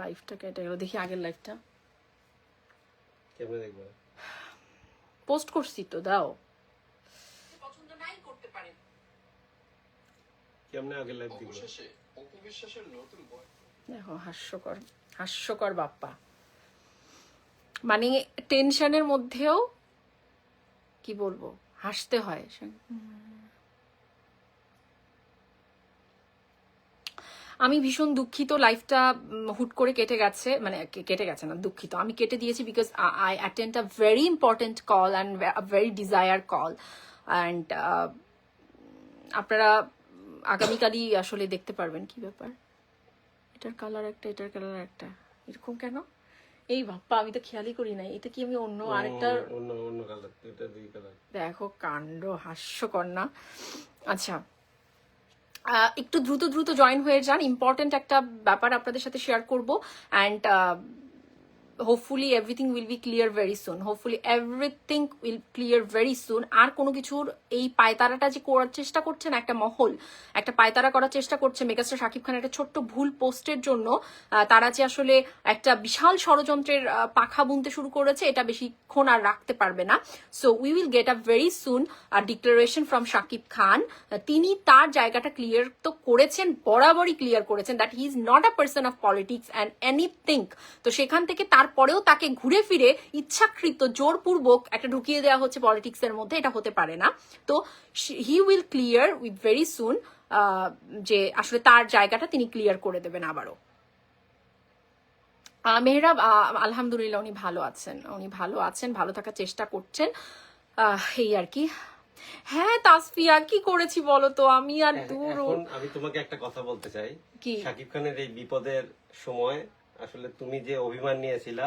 লাইফটা কেটে গেল, দেখি আগের লাইফটা কেমনে দেখবে? পোস্ট করছি তো, দাও। পছন্দ নাই করতে পারেন। কেমনে আগের লাইফ দেখবে? অবশেষে অপু বিশ্বাসের নতুন বয়। দেখো, হাস্যকর হাস্যকর বাপ্পা, মানে টেনশনের মধ্যেও কি বলবো, হাসতে হয়। আমি ভীষণ দুঃখিত, লাইফটা হুট করে কেটে গেছে, মানে কেটে গেছে না, দুঃখিত আমি কেটে দিয়েছি, because I attend a very important call and very desire call, and আপনারা আগামীকালই আসলে দেখতে পারবেন কি ব্যাপার। এটার কালার একটা, এটার কালার একটা, এরকম কেন? এই বাপ্পা, আমি তো খেয়ালই করি নাই, এটা কি আমি অন্য আরেকটা, অন্য কালার, এটা দুই কালার। দেখো কাণ্ড, হাস্যকর না? আচ্ছা, একটু দ্রুত দ্রুত জয়েন হয়ে যান, ইম্পর্টেন্ট একটা ব্যাপার আপনাদের সাথে শেয়ার করব, and hopefully everything will be clear very soon, hopefully everything will clear very soon. আর কোনো কিছুর এই পায়তারাটা যে করার চেষ্টা করছেন, একটা মহল একটা পায়তারা করার চেষ্টা করছে মেগাস্টার শাকিব খানের একটা ছোট্ট ভুল পোস্টের জন্য, তারা যে আসলে একটা বিশাল ষড়যন্ত্রের পাখা বুনতে শুরু করেছে, এটা বেশিক্ষণ আর রাখতে পারবে না। So we will get a very soon declaration from Shakib Khan. তিনি তার জায়গাটা ক্লিয়ার তো করেছেন, বরাবরই ক্লিয়ার করেছেন that he is not a person of politics and anything. তো সেখান থেকে তারপরেও তাকে ঘুরে ফিরে ইচ্ছাকৃত জোরপূর্বক একটা ঢুকিয়ে দেওয়া হচ্ছে পলিটিক্সের মধ্যে, এটা হতে পারে না। তো হি will clear with very soon যে আসলে তার জায়গাটা তিনি ক্লিয়ার করে দেবেন আবারও। মেহরাব আলহামদুলিল্লাহ উনি ভালো আছেন, উনি ভালো আছেন, ভালো থাকার চেষ্টা করছেন, এই আর কি। হ্যাঁ তাসফিয়া, কি করেছি বলো তো আমি, আর দূর। এখন আমি তোমাকে একটা কথা বলতে চাই, কি? শাকিব খানের এই বিপদের সময় আসলে তুমি যে অভিমান নিয়েছিলা,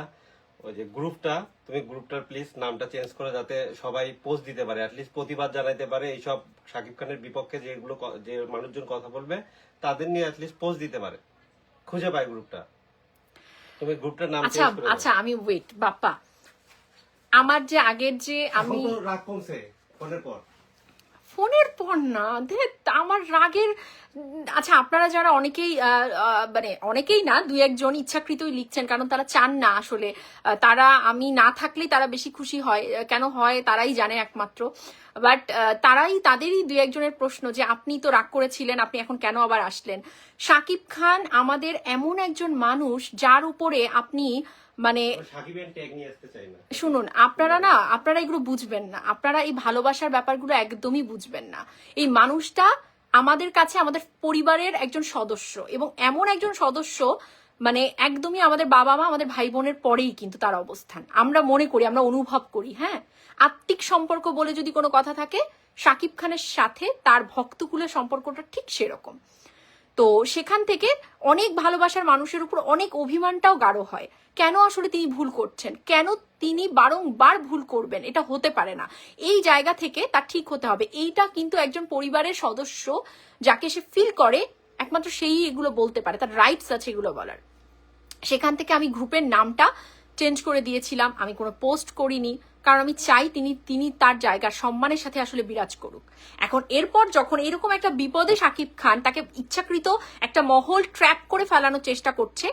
ওই যে গ্রুপটা, তুমি গ্রুপটার প্লিজ নামটা চেঞ্জ করে, যাতে সবাই পোস্ট দিতে পারে, অ্যাটলিস্ট প্রতিবাদ জানাইতে পারে, এইসব শাকিব খানের বিপক্ষে যেগুলো যে মানুষজন কথা বলবে তাদের নিয়ে অ্যাটলিস্ট পোস্ট দিতে পারে, খুঁজে পায় গ্রুপটা। তুমি গ্রুপটার নাম আচ্ছা চেঞ্জ করে আচ্ছা, আমি ওয়েট বাপ্পা, আমার যে আগের যে আমি রাগ কমছে ফোনের পর, ফোনের পর না, আমার রাগের, আচ্ছা আপনারা যারা অনেকেই মানে অনেকেই না, দুই একজন ইচ্ছাকৃতই লিখছেন, কারণ তারা চান না আসলে, তারা আমি না থাকলেই তারা বেশি খুশি হয়, কেন হয় তারাই জানে একমাত্র, বাট তাদেরই দুই একজনের প্রশ্ন যে আপনি তো রাগ করেছিলেন, আপনি এখন কেন আবার আসলেন? শাকিব খান আমাদের এমন একজন মানুষ যার উপরে আপনি মানে শুনুন, আপনারা এগুলো বুঝবেন না, আপনারা এই ভালোবাসার ব্যাপারগুলো একদমই বুঝবেন না। এই মানুষটা আমাদের কাছে আমাদের পরিবারের একজন সদস্য, এবং এমন একজন সদস্য মানে একদমই আমাদের বাবা মা, আমাদের ভাই বোনের পরেই কিন্তু তার অবস্থান, আমরা মনে করি, আমরা অনুভব করি। হ্যাঁ, আত্মিক সম্পর্ক বলে যদি কোনো কথা থাকে, শাকিব খানের সাথে তার ভক্তকুলের সম্পর্কটা ঠিক সেরকম। তো সেখান থেকে অনেক ভালোবাসার মানুষের উপর অনেক অভিমানটাও গাঢ় হয়। কেন আসলে তিনি ভুল করছেন, কেন তিনি বারংবার ভুল করবেন, এটা হতে পারে না। এই জায়গা থেকে তার ঠিক হতে হবে। এইটা কিন্তু একজন পরিবারের সদস্য যাকে সে ফিল করে, একমাত্র সেই এগুলো বলতে পারে, তার রাইটস আছে এগুলো বলার। সেখান থেকে আমি গ্রুপের নামটা চেঞ্জ করে দিয়েছিলাম, আমি কোনো পোস্ট করিনি, কারণ আমি চাই তিনি তার জায়গার সম্মানের সাথে আসলে বিরাজ করুক। এখন এরপর যখন এরকম একটা বিপদে শাকিব খান তাকে ইচ্ছাকৃত একটা মহল ট্র্যাপ করে ফেলানোর চেষ্টা করছে,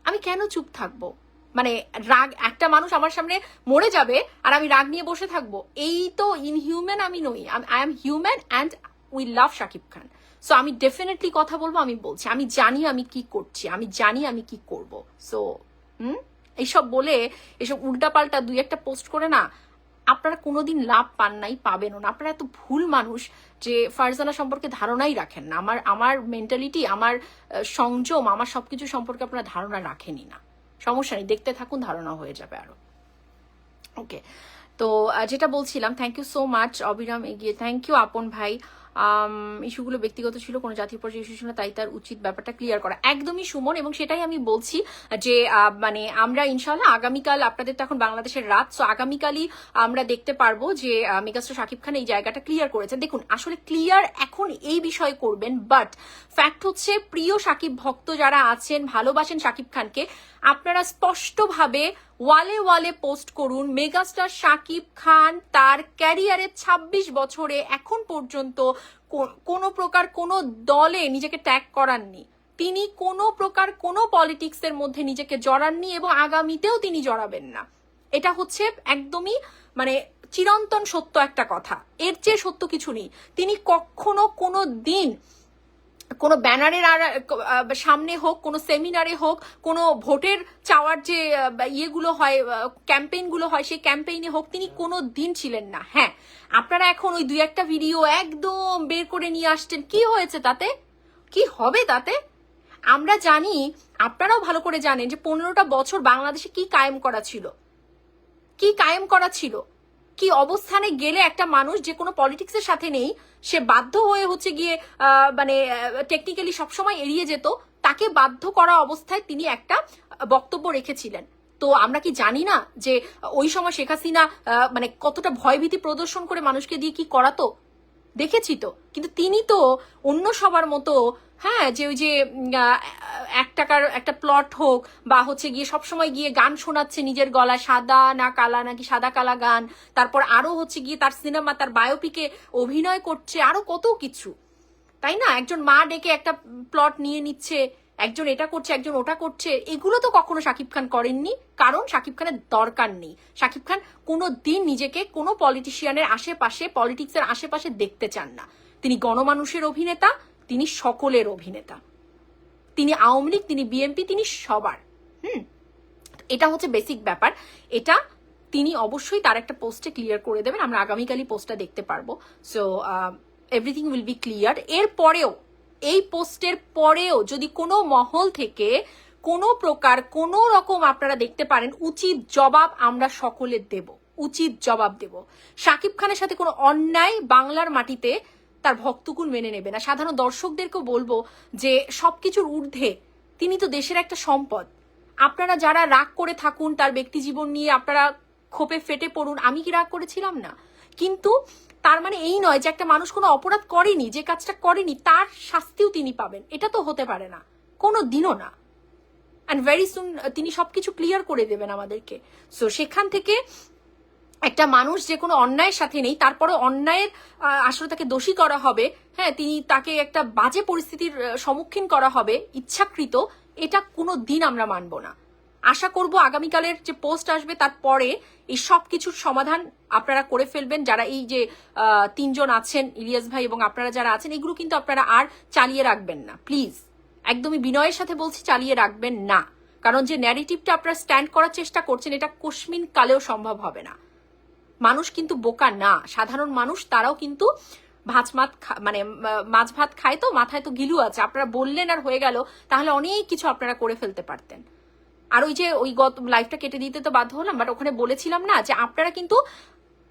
আমি কেন চুপ থাকবো? মানে রাগ, একটা মানুষ আমার সামনে মরে যাবে আর আমি রাগ নিয়ে বসে থাকবো? এই তো ইনহিউম্যান আমি নই, I am human and we love Shakib Khan. So আমি ডেফিনেটলি কথা বলবো, আমি বলছি, আমি জানি আমি কি করছি, আমি জানি আমি কি করব। সো এইসব বলে, এসব উল্টাপাল্টা দুই একটা পোস্ট করে না আপনারা কোনোদিন লাভ পান নাই, পাবেনও না। আপনারা এত ভুল মানুষ যে ফারজানা সম্পর্কে ধারণাই রাখেন না। আমার মেন্টালিটি, আমার সংযম, আমার সবকিছু সম্পর্কে আপনারা ধারণা রাখেনই না। সমস্যা নেই, দেখতে থাকুন, ধারণা হয়ে যাবে আরো। ওকে, তো যেটা বলছিলাম, থ্যাংক ইউ সো মাচ অবিরাম এগিয়ে, থ্যাংক ইউ আপন ভাই। ইস্যুগুলো ব্যক্তিগত ছিল, কোনো জাতীয় পর্যায়ে ইস্যু ছিল না, তাই তার উচিত ব্যাপারটা ক্লিয়ার করা। একদমই সুমন, এবং সেটাই আমি বলছি যে মানে আমরা ইনশাল্লাহ আগামীকাল, আপনাদের তো এখন বাংলাদেশের রাত, সো আগামীকালই আমরা দেখতে পারবো যে মেগাস্টার শাকিব খান এই জায়গাটা ক্লিয়ার করেছেন। দেখুন, আসলে ক্লিয়ার এখন এই বিষয়ে করবেন, বাট ফ্যাক্ট হচ্ছে প্রিয় শাকিব ভক্ত যারা আছেন, ভালোবাসেন শাকিব খানকে, আপনারা স্পষ্টভাবে ওয়ালে ওয়ালে পোস্ট করুন, মেগাস্টার শাকিব খান তার ক্যারিয়ারে 26 বছরে এখন পর্যন্ত কোনো প্রকার কোনো দলে নিজেকে ট্যাগ করাননি। তিনি কোনো প্রকার কোনো পলিটিক্সের মধ্যে নিজেকে জড়াননি এবং আগামীতেও তিনি জড়াবেন না। এটা হচ্ছে একদমই মানে চিরন্তন সত্য একটা কথা, এর চেয়ে সত্য কিছু নেই। তিনি কখনো কোনো দিন কোনো ব্যানারের সামনে হোক, কোনো সেমিনারে হোক, কোনো ভোটের চাওয়ার যে ইয়েগুলো হয়, ক্যাম্পেইনগুলো হয়, সেই ক্যাম্পেইনে হোক তিনি কোনো দিন ছিলেন না। হ্যাঁ, আপনারা এখন ওই 2-1টা ভিডিও একদম বের করে নিয়ে আসছেন, কি হয়েছে তাতে? কি হবে তাতে? আমরা জানি, আপনারাও ভালো করে জানেন যে 15টা বছর বাংলাদেশে কি কায়েম করা ছিল, কি কায়েম করা ছিল, কি অবস্থানে গেলে একটা মানুষ যে কোনো পলিটিক্সের সাথে নেই, সে বাধ্য হয়ে হচ্ছে গিয়ে মানে টেকনিক্যালি সবসময় এড়িয়ে যেত, তাকে বাধ্য করা অবস্থায় তিনি একটা বক্তব্য রেখেছিলেন। তো আমরা কি জানি না যে ওই সময় শেখ হাসিনা মানে কতটা ভয়ভীতি প্রদর্শন করে মানুষকে দিয়ে কি করাতো? দেখেছি তো। কিন্তু তিনি তো অন্য সবার মতো, হ্যাঁ, যে ওই যে 1 টাকার একটা প্লট হোক বা হচ্ছে গিয়ে সবসময় গিয়ে গান শোনাচ্ছে নিজের গলা, সাদা না কালা নাকি সাদা কালা গান, তারপর আরো হচ্ছে গিয়ে তার সিনেমা, তার বায়োপিকে অভিনয় করছে, আরো কত কিছু, তাই না? একজন মা ডেকে একটা প্লট নিয়ে নিচ্ছে, একজন এটা করছে, একজন ওটা করছে। এগুলো তো কখনো শাকিব খান করেননি, কারণ শাকিব খানের দরকার নেই। শাকিব খান কোনো দিন নিজেকে কোনো পলিটিশিয়ানের আশেপাশে, পলিটিক্সের আশেপাশে দেখতে চান না। তিনি গণমানুষের অভিনেতা, তিনি সকলের অভিনেতা, তিনি আওয়ামী লীগ, তিনি বিএনপি, তিনি সবার। এটা হচ্ছে বেসিক ব্যাপার। এটা তিনি অবশ্যই তার একটা পোস্টে ক্লিয়ার করে দেবেন, আমরা আগামীকালই পোস্টটা দেখতে পারবো। So everything will be clear. এরপরেও, এই পোস্টের পরেও যদি কোনো মহল থেকে কোনো প্রকার কোনো রকম আপনারা দেখতে পারেন, উচিত জবাব আমরা সকলে দেব, উচিত জবাব দেব। শাকিব খানের সাথে কোনো অন্যায় বাংলার মাটিতে তার ভক্তকুল মেনে নেবে না। সাধারণ দর্শকদেরকেও বলবো যে সবকিছুর ঊর্ধ্বে তিনি তো দেশের একটা সম্পদ। আপনারা যারা রাগ করে থাকুন তার ব্যক্তি জীবন নিয়ে, আপনারা ক্ষোভে ফেটে পড়ুন, আমি কি রাগ করেছিলাম না? কিন্তু তার মানে এই নয় যে একটা মানুষ কোনো অপরাধ করেনি, যে কাজটা করেনি তার শাস্তিও তিনি পাবেন, এটা তো হতে পারে না, কোনো দিনও না। অ্যান্ড ভেরি সুন তিনি সবকিছু ক্লিয়ার করে দেবেন আমাদেরকে। সো সেখান থেকে একটা মানুষ যে কোনো অন্যায়ের সাথে নেই, তারপরে অন্যায়ের আসলে তাকে দোষী করা হবে, হ্যাঁ, তাকে একটা বাজে পরিস্থিতির সম্মুখীন করা হবে ইচ্ছাকৃত, এটা কোনো দিন আমরা মানব না। আশা করব আগামীকালের যে পোস্ট আসবে তারপরে এই সব কিছুর সমাধান আপনারা করে ফেলবেন। যারা এই যে 3 জন আছেন, ইলিয়াস ভাই এবং আপনারা যারা আছেন, এগুলো কিন্তু আপনারা আর চালিয়ে রাখবেন না প্লিজ, একদমই বিনয়ের সাথে বলছি, চালিয়ে রাখবেন না। কারণ যে ন্যারেটিভটা আপনারা স্ট্যান্ড করার চেষ্টা করছেন, এটা কোশ্মিন কালেও সম্ভব হবে না। মানুষ কিন্তু বোকা না, সাধারণ মানুষ, তারাও কিন্তু মানে মাছ ভাত খায়, তো মাথায় তো গিলু আছে। আপনারা বললেন আর হয়ে গেল, তাহলে অনেক কিছু আপনারা করে ফেলতে পারতেন। আর ওই যে ওই গত লাইফটা কেটে দিতে তো বাধ্য হলাম, বাট ওখানে বলেছিলাম না যে আপনারা কিন্তু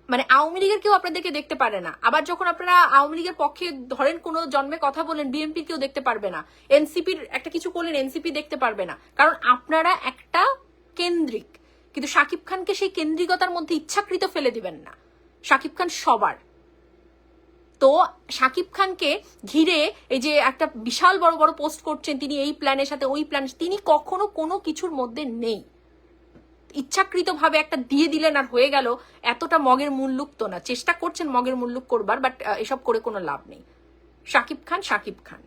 মানে আওয়ামী লীগের কেউ আপনাদেরকে দেখতে পারে না। আবার যখন আপনারা আওয়ামী লীগের পক্ষে ধরেন কোনো জন্মে কথা বলেন, বিএনপির কেউ দেখতে পারবে না। এনসিপির একটা কিছু করলেন, এনসিপি দেখতে পারবে না, কারণ আপনারা একটা কেন্দ্রিক। কিন্তু শাকিব খানকে সেই কেন্দ্রিকতার মধ্যে ইচ্ছাকৃত ফেলে দিবেন না। শাকিব খান সবার। তো শাকিব খানকে ঘিরে এই যে একটা বিশাল বড় বড় পোস্ট করছেন, তিনি এই প্ল্যানের সাথে ওই প্ল্যান, তিনি কখনো কোনো কিছুর মধ্যে নেই। ইচ্ছাকৃতভাবে একটা দিয়ে দিলেন আর হয়ে গেল, এতটা মগের মুল্লুক তো না। চেষ্টা করছেন মগের মুল্লুক করবার, বাট এসব করে কোনো লাভ নেই। শাকিব খান শাকিব খান,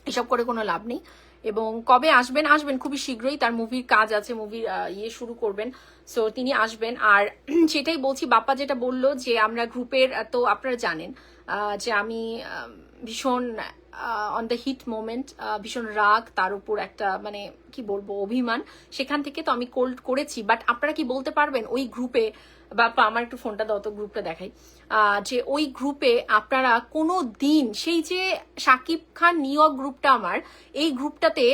এসব করে কোনো লাভ নেই। এবং কবে আসবেন? আসবেন খুবই শীঘ্রই, তার মুভির কাজ আছে, মুভির শুরু করবেন। সো তিনি আসবেন। আর সেটাই বলছি, বাপ্পা যেটা বললো যে আমরা গ্রুপের, তো আপনারা জানেন যে আমি ভীষণ অন দ্য হিট মোমেন্ট, ভীষণ রাগ, তার উপর একটা মানে কি বলবো অভিমান, সেখান থেকে তো আমি কোল্ড করেছি। বাট আপনারা কি বলতে পারবেন ওই গ্রুপে, বাপ্পা আমার একটু ফোনটা দাও তো, গ্রুপটা দেখাই, যে ওই গ্রুপে আপনারা কোনো দিন, সেই যে শাকিব খান নিয়োগ গ্রুপটা আমার, এই গ্রুপটাতে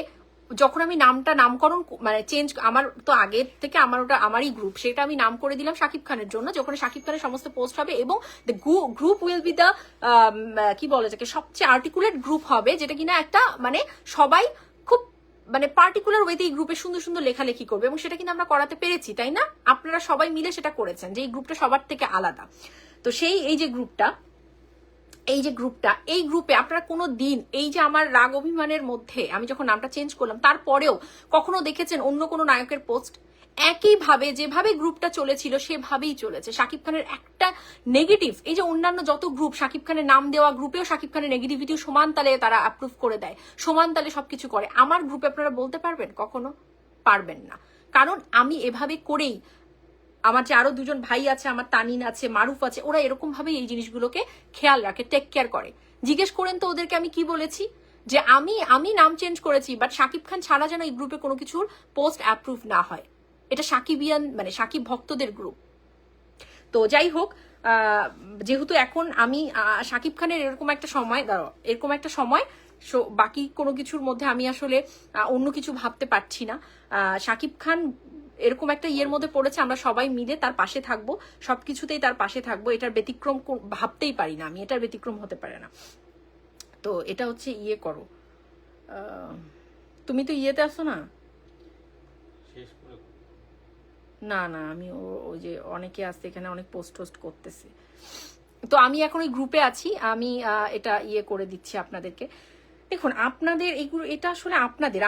যখন আমি নামকরণ মানে চেঞ্জ, আমার তো আগের থেকে আমার ওটা আমারই গ্রুপ, সেটা আমি নাম করে দিলাম শাকিব খানের জন্য, যখন শাকিব খানের সমস্ত পোস্ট হবে, এবং the group will be the কি বলে যাকে, সবচেয়ে আর্টিকুলেট গ্রুপ হবে, যেটা কিনা একটা মানে সবাই খুব মানে পার্টিকুলার ওয়েতে এই গ্রুপে সুন্দর সুন্দর লেখালেখি করবে, এবং সেটা কিন্তু আমরা করাতে পেরেছি, তাই না? আপনারা সবাই মিলে সেটা করেছেন, যে এই গ্রুপটা সবার থেকে আলাদা। তো সেই এই যে গ্রুপটা, এই গ্রুপে আপনারা কোনো দিন, এই যে আমার রাগ অভিমানের মধ্যে আমি যখন নামটা চেঞ্জ করলাম, তারপরেও কখনো দেখেছেন অন্য কোনো নায়কের পোস্ট? একইভাবে যেভাবে গ্রুপটা চলেছিল সেভাবেই চলেছে। শাকিব খানের একটা নেগেটিভ, এই যে অন্যান্য যত গ্রুপ শাকিব খানের নাম দেওয়া গ্রুপেও শাকিব খানের নেগেটিভিটি সমান তালে তারা অ্যাপ্রুভ করে দেয়, সমান তালে সবকিছু করে। আমার গ্রুপে আপনারা বলতে পারবেন? কখনো পারবেন না, কারণ আমি এভাবে করেই, আমার যে আরো দুজন ভাই আছে, আমার তানিন আছে, মারুফ আছে, ওরা এরকম ভাবে এই জিনিসগুলোকে খেয়াল রাখে, টেক কেয়ার করে। জিজ্ঞেস করেন তো ওদেরকে আমি কি বলেছি, যে আমি নাম চেঞ্জ করেছি, বাট শাকিব খান ছাড়া যেন এই গ্রুপে কোনো কিছুর পোস্ট অ্যাপ্রুভ না হয়। এটা সাকিবিয়ান মানে সাকিব ভক্তদের গ্রুপ। তো যাই হোক, যেহেতু এখন আমি শাকিব খানের এরকম একটা সময় বাকি কোনো কিছুর মধ্যে আমি আসলে অন্য কিছু ভাবতে পারছি না। শাকিব খান এরকম একটা ইয়ের মধ্যে পড়েছে, আমরা সবাই মিলে তার পাশে থাকবো, সবকিছুতেই তার পাশে থাকবো। এটার ব্যতিক্রম ভাবতেই পারি না আমি, এটার ব্যতিক্রম হতে পারে না। তো এটা হচ্ছে ইয়ে করো, তুমি তো ইয়েতে আসো না? শেষ করে না না, আমি ওই যে অনেকে আসছে এখানে, অনেক পোস্ট করতেছে, তো আমি এখন ওই গ্রুপে আছি। আমি এটা ইয়ে করে দিচ্ছি আপনাদেরকে। দেখুন আপনাদের এই এটা আসলে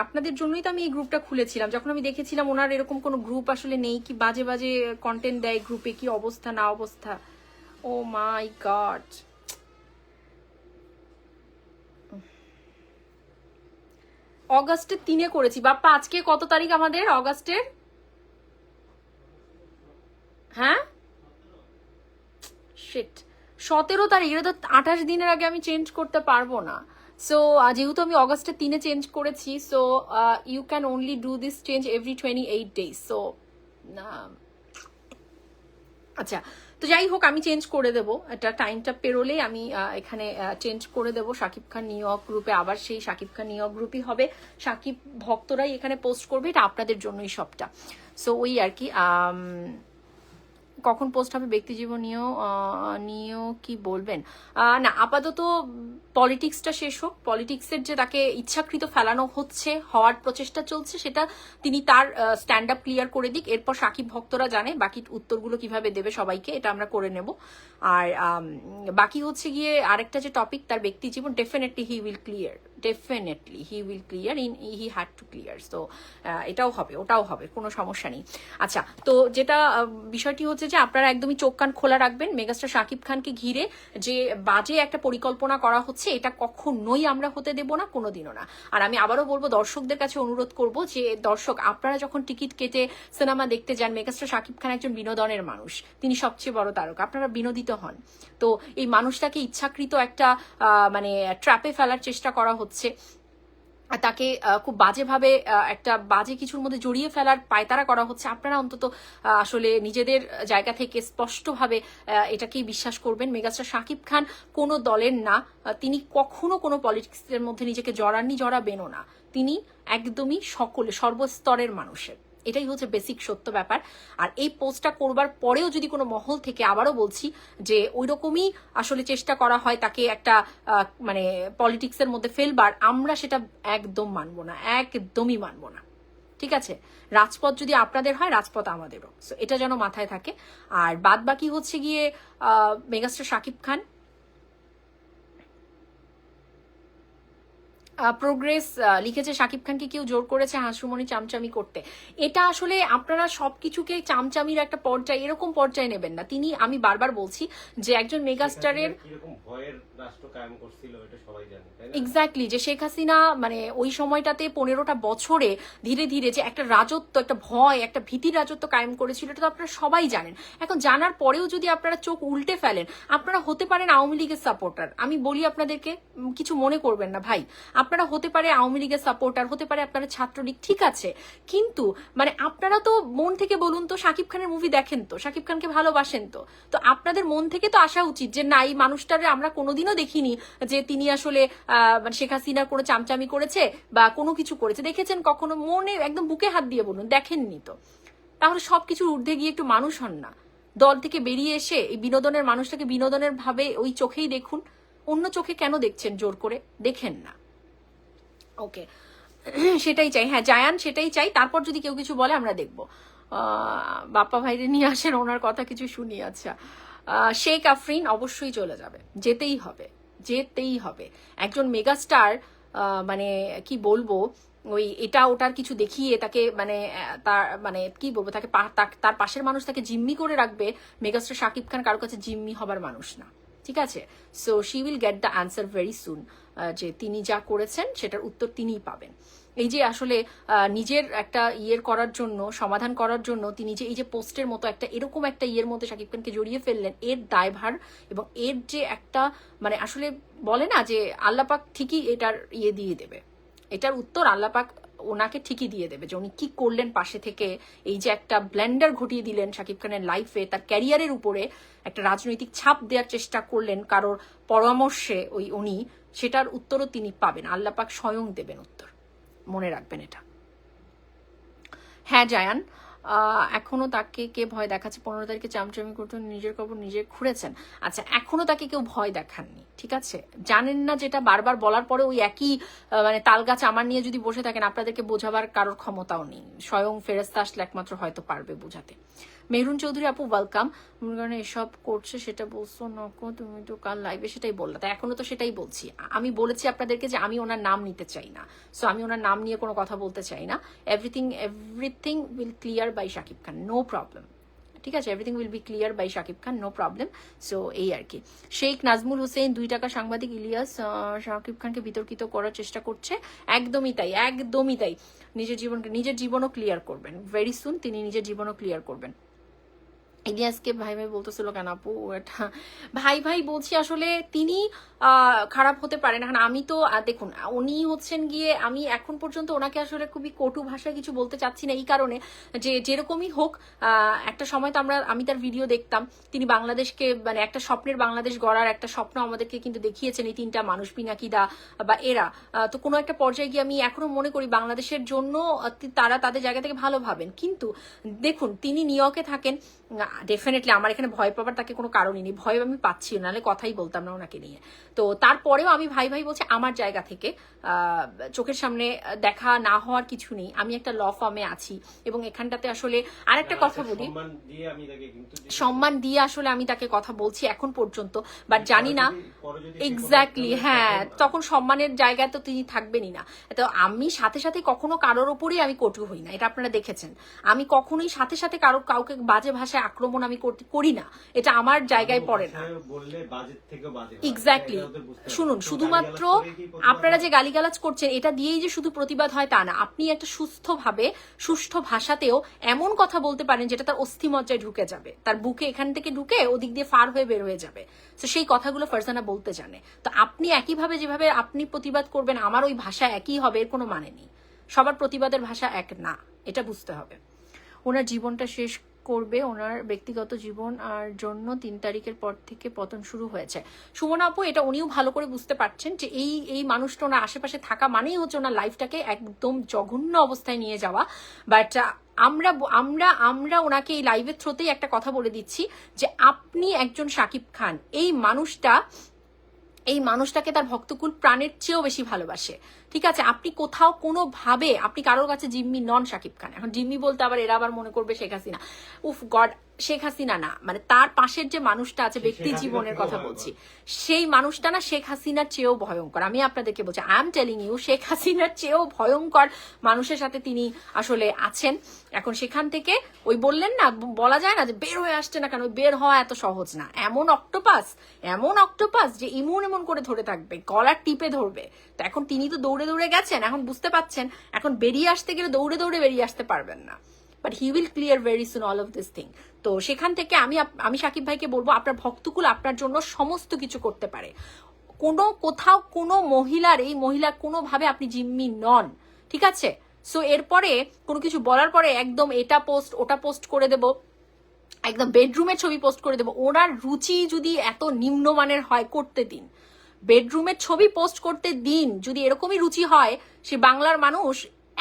আপনাদের জন্যই তো আমি এই গ্রুপটা খুলেছিলাম। যখন আমি দেখেছিলাম ওনার এরকম কোনো গ্রুপ আসলে নেই, কি বাজে বাজে কন্টেন্ট দেয় গ্রুপে, কি অবস্থা না অবস্থা, ও মাই গড। অগাস্টের 3 করেছি বাপ্পা। আজকে কত তারিখ আমাদের অগাস্টের? হ্যাঁ শিট, 17 তারিখ। এটা তো 28 দিনের আগে আমি চেঞ্জ করতে পারবো না। সো যেহেতু আমি অগাস্টের 3 চেঞ্জ করেছি, so you can only do this change every 28 days. So আচ্ছা, তো যাই হোক আমি চেঞ্জ করে দেবো, এটা টাইমটা পেরোলেই আমি এখানে চেঞ্জ করে দেবো। শাকিব খান নিউ ইয়র্ক গ্রুপে আবার সেই শাকিব খান নিউ ইয়র্ক গ্রুপই হবে, শাকিব ভক্তরাই এখানে পোস্ট করবে, এটা আপনাদের জন্যই সবটা। সো ওই আর কি। কখন পোস্ট হবে ব্যক্তি জীবন নিয়েও কি বলবেন? না, আপাতত পলিটিক্সটা শেষ হোক। পলিটিক্সের যে তাকে ইচ্ছাকৃত ফেলানো হচ্ছে, হওয়ার প্রচেষ্টা চলছে, সেটা তিনি তার স্ট্যান্ড আপ ক্লিয়ার করে দিক। এরপর সাকিব ভক্তরা জানে বাকি উত্তরগুলো কিভাবে দেবে সবাইকে, এটা আমরা করে নেব। আর বাকি হচ্ছে গিয়ে আরেকটা যে টপিক, তার ব্যক্তি জীবন, definitely he will clear, he had to clear. So এটাও হবে, ওটাও হবে, কোনো সমস্যা নেই। আচ্ছা, তো যেটা বিষয়টি হচ্ছে যে আপনারা একদমই চোখ কান খোলা রাখবেন। মেগাস্টার শাকিব খানকে ঘিরে যে বাজে একটা পরিকল্পনা করা হচ্ছে, এটা কখনোই আমরা হতে দেব না, কোনোদিনও না। আর আমি আবারও বলবো, দর্শকদের কাছে অনুরোধ করব যে দর্শক, আপনারা যখন টিকিট কেটে সিনেমা দেখতে যান, মেগাস্টার শাকিব খান একজন বিনোদনের মানুষ, তিনি সবচেয়ে বড় তারকা, আপনারা বিনোদিত হন। তো এই মানুষটাকে ইচ্ছাকৃত একটা মানে ট্র্যাপে ফেলার চেষ্টা করা হচ্ছে, তাকে খুব বাজেভাবে একটা বাজে কিছুর মধ্যে জড়িয়ে ফেলার পায়তারা করা হচ্ছে। আপনারা অন্তত আসলে নিজেদের জায়গা থেকে স্পষ্টভাবে এটাকেই বিশ্বাস করবেন, মেগাস্টার শাকিব খান কোনো দলের না, তিনি কখনো কোনো পলিটিক্সের মধ্যে নিজেকে জড়াবেনও না। তিনি একদমই সর্বস্তরের মানুষের, এটাই হচ্ছে বেসিক সত্য ব্যাপার। আর এই পোস্টটা করবার পরেও যদি কোনো মহল থেকে, আবারও বলছি, যে ওই রকমই আসলে চেষ্টা করা হয় তাকে একটা মানে পলিটিক্সের মধ্যে ফেলবার, আমরা সেটা একদম মানবো না, একদমই মানবো না। ঠিক আছে, রাজপথ যদি আপনাদের হয়, রাজপথ আমাদেরও। সো এটা যেন মাথায় থাকে। আর বাদ বাকি হচ্ছে গিয়ে মেগাস্টার শাকিব খান প্রোগ্রেস লিখেছে, শাকিব খানকে কেউ জোর করেছে হাসুমনি চামচামি করতে। এটা আসলে আপনারা সবকিছুকে চামচামির একটা পর্যায়ে, এরকম পর্যায়ে নেবেন না। তিনি, আমি বারবার বলছি যে একজন মেগাস্টারের কিরকম ভয়ের রাষ্ট্র কায়েম করছিল, এটা সবাই জানে, তাই না? এক্স্যাক্টলি, যে শেখ হাসিনা মানে ওই সময়টাতে 15টা বছরে ধীরে ধীরে যে একটা রাজত্ব, একটা ভয়, একটা ভীতির রাজত্ব কায়েম করেছিল, এটা তো আপনারা সবাই জানেন। এখন জানার পরেও যদি আপনারা চোখ উল্টে ফেলেন, আপনারা হতে পারেন আওয়ামী লীগের সাপোর্টার। আমি বলি আপনাদেরকে, কিছু মনে করবেন না ভাই, আপনারা হতে পারে আওয়ামী লীগের সাপোর্টার, হতে পারে আপনারা ছাত্রলীগ, ঠিক আছে, কিন্তু মানে আপনারা তো মন থেকে বলুন তো, শাকিব খানের মুভি দেখেন তো, শাকিব খানকে ভালোবাসেন তো, তো আপনাদের মন থেকে তো আসা উচিত যে না, এই মানুষটারে আমরা কোনোদিনও দেখিনি যে তিনি আসলে মানে শেখ হাসিনার কোনো চামচামি করেছে বা কোনো কিছু করেছে। দেখেছেন কখনো? মনে একদম বুকে হাত দিয়ে বলুন, দেখেননি তো। তাহলে সবকিছুর ঊর্ধ্বে গিয়ে একটু মানুষ হন না। দল থেকে বেরিয়ে এসে এই বিনোদনের মানুষটাকে বিনোদনের ভাবে ওই চোখেই দেখুন, অন্য চোখে কেন দেখছেন জোর করে? দেখেন না। ওকে, সেটাই চাই। হ্যাঁ জায়ান, সেটাই চাই। তারপর যদি কেউ কিছু বলে আমরা দেখবো। বাপ্পা ভাইরে নিয়ে আসেন, ওনার কথা কিছু শুনি। আচ্ছা, শেখ আফরিন অবশ্যই চলে যাবে, যেতেই হবে, যেতেই হবে। একজন মেগাস্টার, মানে কি বলবো, ওই এটা ওটার কিছু দেখিয়ে তাকে মানে তার মানে কি বলবো তাকে তার পাশের মানুষ তাকে জিম্মি করে রাখবে, মেগাস্টার শাকিব খান কারোর কাছে জিম্মি হবার মানুষ না, ঠিক আছে? So she will get the answer very soon, যে তিনি যা করেছেন সেটার উত্তর তিনিই পাবেন। এই যে আসলে নিজের একটা ইয়ের করার জন্য, সমাধান করার জন্য তিনি যে এই যে পোস্টের মতো একটা এরকম একটা ইয়ের মধ্যে শাকিব খানকে জড়িয়ে ফেললেন, এর দায়ভার এবং এর যে একটা মানে আসলে বলে না যে আল্লাহ পাক ঠিকই এটার ইয়ে দিয়ে দেবে, এটার উত্তর আল্লাহ পাক ওনাকে ঠিকই দিয়ে দেবে যে উনি কি করলেন পাশে থেকে, এই যে একটা ব্লেন্ডার ঘটিয়ে দিলেন শাকিব খানের লাইফে, তার ক্যারিয়ারের উপরে একটা রাজনৈতিক ছাপ দেওয়ার চেষ্টা করলেন কারোর পরামর্শে উনি, সেটার উত্তরও তিনি পাবেন, আল্লাহ পাক স্বয়ং দেবেন উত্তর, মনে রাখবেন এটা। হ্যাঁ জায়ান, এখনো তাকে কে ভয় দেখাচ্ছে? 15 তারিখে চামচামি করতে নিজের খবর নিজে খুঁড়েছেন। আচ্ছা, এখনো তাকে কেউ ভয় দেখাননি, ঠিক আছে? জানেন না যেটা বারবার বলার পরে ওই একই মানে তালগাছ আমার নিয়ে যদি বসে থাকেন, আপনাদেরকে বোঝাবার কারোর ক্ষমতাও নেই, স্বয়ং ফেরেস্তা আসলে একমাত্র হয়তো পারবে বোঝাতে। মেহরুন চৌধুরী আপু ওয়েলকাম। কারণ এসব করছে সেটা বলছো নকো, তুমি তো কাল লাইভে সেটাই বললা, তাই এখনো তো সেটাই বলছি। আমি বলেছি আপনাদেরকে যে আমি ওনার নাম নিতে চাই না, সো আমি ওনার নাম নিয়ে কোনো কথা বলতে চাই না। Everything will clear by Shakib Khan, no problem, ঠিক আছে? Everything will be clear by Shakib Khan, no problem. So এই আর কি। শেখ নাজমুল হোসেন 2 টাকা সাংবাদিক ইলিয়াস শাকিব খানকে বিতর্কিত করার চেষ্টা করছে, একদমই তাই, একদমই তাই। নিজের জীবনও ক্লিয়ার করবেন ভেরি সুন, তিনি নিজের জীবনও ক্লিয়ার করবেন। ইলিয়াসকে ভাই ভাই বলতেছিল কেন আপু? এটা ভাই ভাই বলছি আসলে তিনি খারাপ হতে পারেন। এখন আমি তো দেখুন উনি হচ্ছেন গিয়ে, আমি এখন পর্যন্ত ওনাকে আসলে খুবই কটু ভাষায় কিছু বলতে চাচ্ছি না, এই কারণে যে যেরকমই হোক একটা সময় তো আমি তার ভিডিও দেখতাম, তিনি বাংলাদেশকে মানে একটা স্বপ্নের বাংলাদেশ গড়ার একটা স্বপ্ন আমাদেরকে কিন্তু দেখিয়েছেন এই 3টা মানুষ, পিনাকিদা বা এরা। তো কোনো একটা পর্যায়ে গিয়ে আমি এখনো মনে করি বাংলাদেশের জন্য তারা তাদের জায়গা থেকে ভালো ভাবেন, কিন্তু দেখুন তিনি নিউইয়র্কে থাকেন, ডেফিনেটলি আমার এখানে ভয় পাবার তাকে কোনো কারণই নেই, ভয় আমি পাচ্ছি, নাহলে কথাই বলতাম না ওনাকে নিয়ে। তো তারপরেও আমি ভাই ভাই বলছি আমার জায়গা থেকে, চোখের সামনে দেখা না হওয়ার কিছু নেই, আমি একটা ল ফার্মে আছি এবং এখানটাতে আসলে আরেকটা কথা বলি, সম্মান দিয়ে আসলে আমি তাকে কথা বলছি এখন পর্যন্ত, বাট জানি না এক্স্যাক্টলি, হ্যাঁ তখন সম্মানের জায়গায় তো তিনি থাকবেনই না। তো আমি সাথে সাথে কখনো কারোর ওপরই আমি কটু হই না, এটা আপনারা দেখেছেন, আমি কখনোই সাথে সাথে কাউকে বাজে ভাষায় আক্রমণ আমি করি না, এটা আমার জায়গায় পড়ে না। এক্স্যাক্টলি, শুনুন শুধুমাত্র আপনারা যে গালিগালাজ করছেন এটা দিয়েই যে শুধু প্রতিবাদ হয় তা না, আপনি একটা সুস্থভাবে সুষ্ঠু ভাষাতেও এমন কথা বলতে পারেন যেটা তার অস্থিমজ্জায় ঢুকে যাবে, তার বুকে এখান থেকে ঢুকে ওদিক দিয়ে ফার হয়ে বের হয়ে যাবে। তো সেই কথাগুলো ফারজানা বলতে জানে। তো আপনি একইভাবে যেভাবে আপনি প্রতিবাদ করবেন আমার ওই ভাষা একই হবে এর কোনো মানে নেই, সবার প্রতিবাদের ভাষা এক না, এটা বুঝতে হবে। ওনার জীবনটা শেষ করবে, ওনার ব্যক্তিগত জীবন আর জন্য 3 তারিখের পর থেকে পতন শুরু হয়েছে। সুমনা আপু এটা উনিও ভালো করে বুঝতে পারছেন যে এই মানুষটা ওনার আশেপাশে থাকা মানেই হচ্ছে ওনার লাইফটাকে একদম জঘন্য অবস্থায় নিয়ে যাওয়া। বাট আমরা ওনাকে এই লাইভের থ্রুতেই একটা কথা বলে দিচ্ছি যে আপনি একজন শাকিব খান, এই মানুষটাকে তার ভক্তকুল প্রাণের চেয়েও বেশি ভালোবাসে, ঠিক আছে? আপনি কোথাও কোনোভাবে আপনি কারোর কাছে জিম্মি নন শাকিব খান। এখন জিম্মি বলতে আবার এরা আবার মনে করবে শেখ হাসিনা, উফ গড, শেখ হাসিনা না, মানে তার পাশের যে মানুষটা আছে ব্যক্তি জীবনের কথা বলছি, সেই মানুষটা না শেখ হাসিনার চেয়েও ভয়ঙ্কর। আমি আপনাদেরকে বলছি, I am telling you, Sheikh হাসিনার চেয়েও ভয়ঙ্কর মানুষের সাথে তিনি আসলে আছেন। এখন সেখান থেকে ওই বললেন না, বলা যায় না যে বের হয়ে আসছে না কেন, বের হওয়া এত সহজ না। এমন অক্টোপাস যে এমন করে ধরে থাকবে, গলার টিপে ধরবে। তো এখন তিনি তো দৌড়ে গেছেন, এখন বুঝতে পাচ্ছেন এখন বেরিয়ে আসতে গেলে দৌড়ে বেরিয়ে আসতে পারবেন না, but he will clear very soon all of this thing. তো সেখান থেকে আমি শাকিব ভাইকে বলবো আপনার ভক্তকুল আপনার জন্য সমস্ত কিছু করতে পারে, কোথাও কোনো এই মহিলার কোনোভাবে আপনি জিম্মি নন, ঠিক আছে? সো এরপরে কোনো কিছু বলার পরে একদম এটা পোস্ট ওটা পোস্ট করে দেব, একদম বেডরুমের ছবি পোস্ট করে দেবো। ওনার রুচি যদি এত নিম্নমানের হয় করতে দিন, বেডরুমের ছবি পোস্ট করতে দিন। যদি এরকমই রুচি হয়, সে বাংলার মানুষ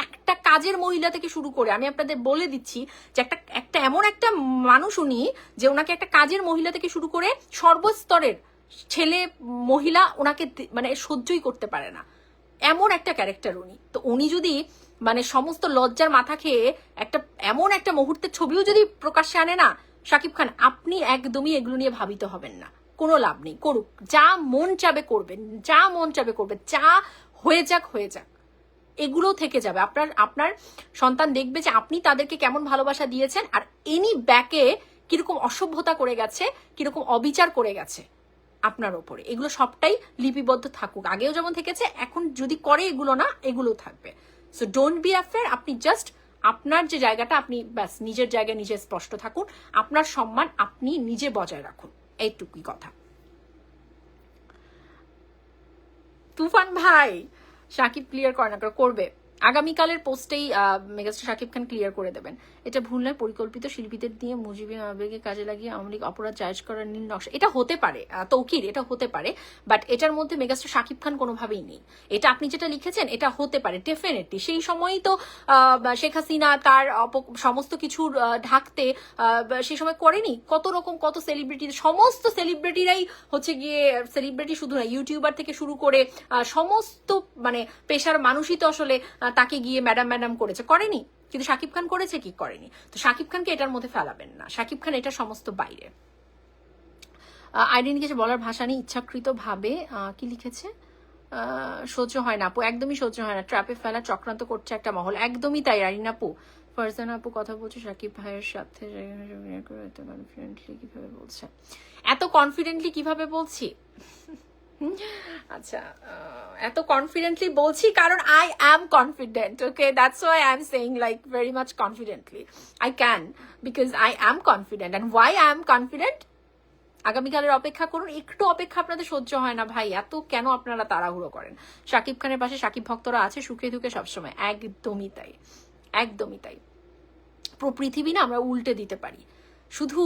একটা কাজের মহিলা থেকে শুরু করে, আমি আপনাদের বলে দিচ্ছি যে একটা এমন একটা মানুষ উনি যে ওনাকে একটা কাজের মহিলা থেকে শুরু করে সর্বস্তরের ছেলে মহিলা ওনাকে মানে সহ্যই করতে পারে না, এমন একটা ক্যারেক্টার উনি। তো উনি যদি মানে সমস্ত লজ্জার মাথা খেয়ে এমন একটা মুহূর্তের ছবিও যদি প্রকাশ্যে আনে না, শাকিব খান আপনি একদমই এগুলো নিয়ে ভাবিতে হবেন না, কোনো লাভ নেই। করুক, যা মন চাবে করবেন, যা হয়ে যাক। এগুলো থেকে যাবে। আপনার সন্তান দেখবে যে আপনি তাদেরকে কেমন ভালোবাসা দিয়েছেন, আর এনি ব্যাকে কিরকম অসভ্যতা করে গেছে, কিরকম অবিচার করে গেছে আপনার ওপরে। এগুলো সবটাই লিপিবদ্ধ থাকুক, আগেও যেমন থেকেছে, এখন যদি করে এগুলো না, এগুলো থাকবে। সো ডোন্ট বি অ্যাফেয়ার, আপনি জাস্ট আপনার যে জায়গাটা, আপনি ব্যাস নিজের জায়গায় নিজে স্পষ্ট থাকুন, আপনার সম্মান আপনি নিজে বজায় রাখুন, এইটুকুই কথা। তুফান ভাই, সাকিব ক্লিয়ার করে না, করবে আগামীকালের পোস্টেই মেগাস্টার সাকিব খান ক্লিয়ার করে দেবেন। এটা ভুল নয়, পরিকল্পিত শিল্পীদের দিয়ে মুজিবে আবেগে কাজে লাগিয়ে আওয়ামী লীগ অপরাধ জায়েজ করার নীল নকশা, এটা হতে পারে তৌকির, এটা হতে পারে, বাট এটার মধ্যে মেগাস্টার সাকিব খান কোনোভাবেই নেই। এটা আপনি যেটা লিখেছেন এটা হতে পারে ডেফিনেটলি, সেই সময়ই তো শেখ হাসিনা তার সমস্ত কিছু ঢাকতে সেই সময় করেনি, কত রকম কত সেলিব্রিটি, সমস্ত সেলিব্রিটিরাই হচ্ছে গিয়ে, সেলিব্রিটি শুধু না, ইউটিউবার থেকে শুরু করে সমস্ত মানে পেশার মানুষই তো আসলে তাকে গিয়ে ম্যাডাম ম্যাডাম করেনি, কিন্তু শাকিব খান করেছে কি? করেনি। তো শাকিব খানকে এটার মধ্যে ফেলাবেন না, শাকিব খান এটা সমস্ত বাইরে। আইডিন লিখেছে বলার ভাষা নেই, ইচ্ছাকৃত ভাবে কি লিখেছে, সহ্য হয় না আপু, একদমই সহ্য হয় না, ট্র্যাপে ফেলা চক্রান্ত করছে একটা মহল, একদমই তাই আইরিন আপু। ফারজানা আপু কথা বলছে শাকিব ভাইয়ের সাথে, এত কনফিডেন্টলি কিভাবে বলছে, এত কনফিডেন্টলি কিভাবে বলছি? আচ্ছা, এত কনফিডেন্টলি বলছি কারণ I am confident, okay, that's why I am saying like very much confidently I can, because I am confident. And why I am confident, আগামীকালের অপেক্ষা করুন, একটু অপেক্ষা আপনাদের সহ্য হয় না ভাই, এত কেন আপনারা তাড়াহুড়ো করেন? শাকিব খানের পাশে শাকিব ভক্তরা আছে সুখে দুঃখে সবসময়, একদমই তাই, একদমই তাই। পৃথিবী না আমরা উল্টে দিতে পারি, শুধু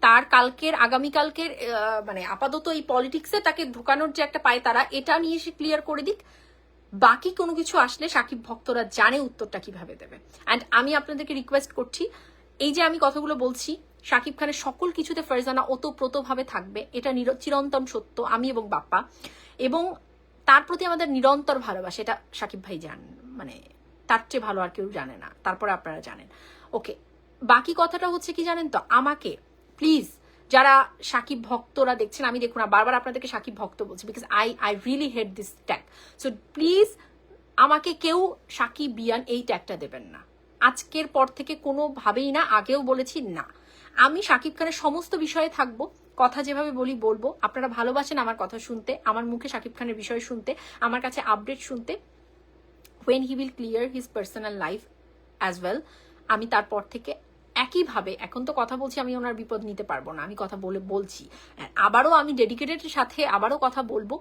তার কালকের আগামীকালকের মানে আপাতত এই পলিটিক্সে তাকে ঢোকানোর যে একটা পায় তারা, এটা নিয়ে সে ক্লিয়ার করে দিক, বাকি কোনো কিছু আসলে সাকিব ভক্তরা জানে উত্তরটা কিভাবে দেবে। অ্যান্ড আমি আপনাদেরকে রিকোয়েস্ট করছি, এই যে আমি কথাগুলো বলছি, শাকিব খানের সকল কিছুতে ফারজানা ওতপ্রোতভাবে থাকবে, এটা চিরন্তন সত্য, আমি এবং বাপ্পা, এবং তার প্রতি আমাদের নিরন্তর ভালোবাসা, এটা সাকিব ভাই মানে তার চেয়ে ভালো আর কেউ জানে না, তারপরে আপনারা জানেন। ওকে, বাকি কথাটা হচ্ছে কি জানেন তো, আমাকে প্লিজ যারা সাকিব ভক্তরা দেখছেন, আমি দেখুন না বারবার আপনাদেরকে সাকিব ভক্ত বলছি, because I really hate this tag, so please আমাকে কেউ সাকিবিয়ান এই ট্যাগটা দেবেন না আজকের পর থেকে, কোনোভাবেই না, আগেও বলেছি না। আমি সাকিব খানের সমস্ত বিষয়ে থাকবো, কথা যেভাবে বলি বলবো, আপনারা ভালোবাসেন আমার কথা শুনতে, আমার মুখে সাকিব খানের বিষয় শুনতে, আমার কাছে আপডেট শুনতে, when he will clear his personal life as well, আমি তারপর থেকে একইভাবে, এখন তো কথা বলছি, আমি ওনার বিপদ নিতে পারবো না, আমি কথা বলছি, আবারও আমি ডেডিকেটেডের সাথে আবারও কথা বলবো,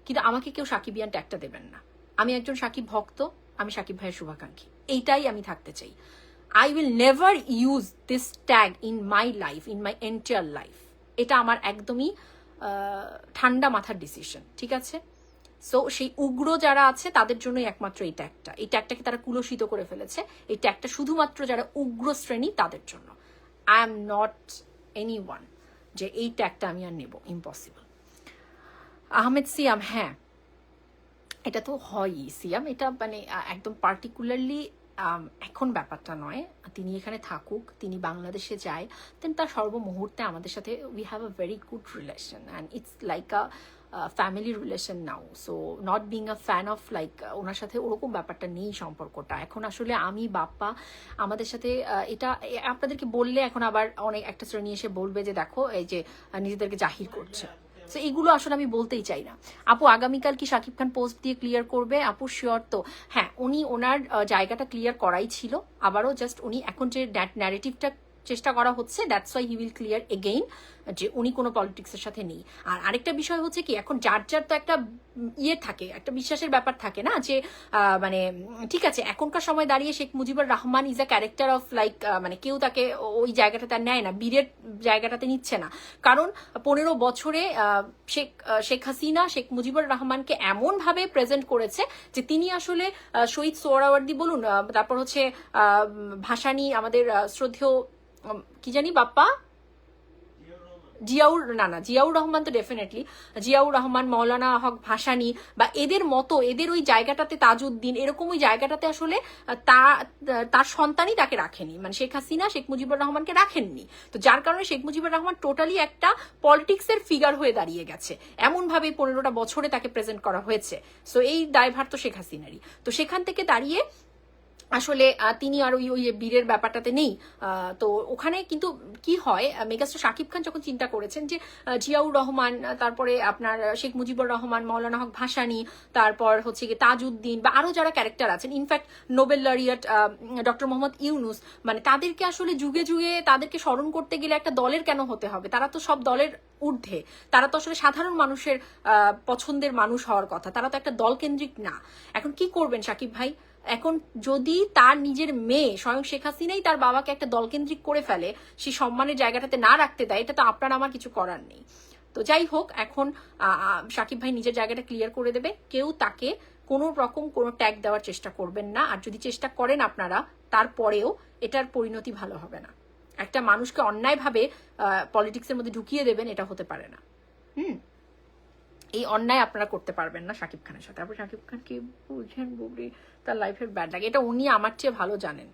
কিন্তু আমাকে কেউ সাকিবিয়ান ট্যাগটা দেবেন না। আমি একজন সাকিব ভক্ত, আমি সাকিব ভাইয়ের শুভাকাঙ্ক্ষী, এইটাই আমি থাকতে চাই। I will never use this tag in my life, in my entire life. এটা আমার একদমই ঠান্ডা মাথার ডিসিশন, ঠিক আছে? সো সেই উগ্র যারা আছে তাদের জন্যই একমাত্র এই ট্যাগটাকে তারা কুলসিত করে ফেলেছে, এই ট্যাগটা শুধুমাত্র যারা উগ্র শ্রেণী তাদের জন্য। আই এম নট এনিওয়ান যে এই ট্যাগটা আমি আর নেব, ইম্পসিবল। আহমেদ সিয়াম, হ্যাঁ এটা তো হয়ই সিয়াম, এটা মানে একদম পার্টিকুলারলি এখন ব্যাপারটা নয়, তিনি এখানে থাকুক, তিনি বাংলাদেশে যায়, দেন তার সর্বমুহূর্তে আমাদের সাথে we have a very good relation and it's like a family relation now. So not being a fan of like, ওনার সাথে ওরকম ব্যাপারটা নেই সম্পর্কটা। এখন আসলে আমি বাপ্পা আমাদের সাথে এটা আপনাদেরকে বললে এখন আবার অনেক একটা শ্রেণী এসে বলবে যে দেখো এই যে নিজেদেরকে জাহির করছে, সো এগুলো আসলে আমি বলতেই চাই না। আপু আগামীকাল কি শাকিব খান পোস্ট দিয়ে ক্লিয়ার করবে? আপু শিওর তো? হ্যাঁ, উনি ওনার জায়গাটা ক্লিয়ার করাই ছিল, আবারও জাস্ট উনি এখন যে ন্যারেটিভটা চেষ্টা করা হচ্ছে, that's why he will clear again যে উনি কোনো পলিটিক্সের সাথে নেই। আর আরেকটা বিষয় হচ্ছে কি, এখন যার তো একটা ইয়ে থাকে, একটা বিশ্বাসের ব্যাপার থাকে না, যে মানে ঠিক আছে এখনকার সময় দাঁড়িয়ে Sheikh Mujibur Rahman is a character of like, মানে কেউ তাকে ওই জায়গাটাতে আর নেয় না, বীরের জায়গাটাতে নিচ্ছে না, কারণ 15 বছরে শেখ হাসিনা শেখ মুজিবুর রহমানকে এমনভাবে প্রেজেন্ট করেছে যে তিনি আসলে শহীদ সোহরাওয়ার্দী বলুন, তারপর হচ্ছে ভাসানী, আমাদের শ্রদ্ধেয় কি জানি বাপ্পা, জিয়াউর রহমান তো ডেফিনেটলি, জিয়াউর রহমান, মৌলানা হক ভাসানী বা এদের মতো, এদের ওই জায়গাটাতে তাজউদ্দিন এরকম ওই জায়গাটাতে আসলে তার সন্তানই তাকে রাখেনি, মানে শেখ হাসিনা শেখ মুজিবুর রহমানকে রাখেননি। তো যার কারণে শেখ মুজিবুর রহমান টোটালি একটা পলিটিক্সের ফিগার হয়ে দাঁড়িয়ে গেছে, এমনভাবে 15টা বছরে তাকে প্রেজেন্ট করা হয়েছে। সো এই দায়ভার তো শেখ হাসিনারই। তো সেখান থেকে দাঁড়িয়ে আসলে তিনি আর ওই বীরের ব্যাপারটাতে নেই। তো ওখানে কিন্তু কি হয়, মেগাস্টার শাকিব খান যখন চিন্তা করেছেন যে জিয়াউর রহমান, তারপরে আপনার শেখ মুজিবুর রহমান, মৌলানা হক ভাসানী, তারপর হচ্ছে গিয়ে তাজউদ্দিন বা আরো যারা ক্যারেক্টার আছেন, in fact Nobel laureate doctor Mohammad Yunus, মানে তাদেরকে আসলে যুগে যুগে তাদেরকে স্মরণ করতে গেলে একটা দলের কেন হতে হবে? তারা তো সব দলের ঊর্ধ্বে, তারা তো আসলে সাধারণ মানুষের পছন্দের মানুষ হওয়ার কথা, তারা তো একটা দল কেন্দ্রিক না। এখন কি করবেন শাকিব ভাই? এখন যদি তার নিজের মেয়ে স্বয়ং শেখ হাসিনাই তার বাবাকে একটা দলকেন্দ্রিক করে ফেলে, সেই সম্মানের জায়গাটাতে না রাখতে দেয়, এটা তো আপনার আমার কিছু করার নেই। তো যাই হোক, এখন শাকিব ভাই নিজের জায়গাটা ক্লিয়ার করে দেবে, কেউ তাকে কোনো রকম কোনো ট্যাগ দেওয়ার চেষ্টা করবেন না। আর যদি চেষ্টা করেন আপনারা, তারপরেও এটার পরিণতি ভালো হবে না। একটা মানুষকে অন্যায়ভাবে পলিটিক্সের মধ্যে ঢুকিয়ে দেবেন, এটা হতে পারে না। এই অন্যায় আপনারা করতে পারবেন না শাকিব খানের সাথে। তারপর শাকিব খান কি বুঝেন বুবলি তার লাইফের ব্যাড লাগে, এটা উনি আমার চেয়ে ভালো জানেন,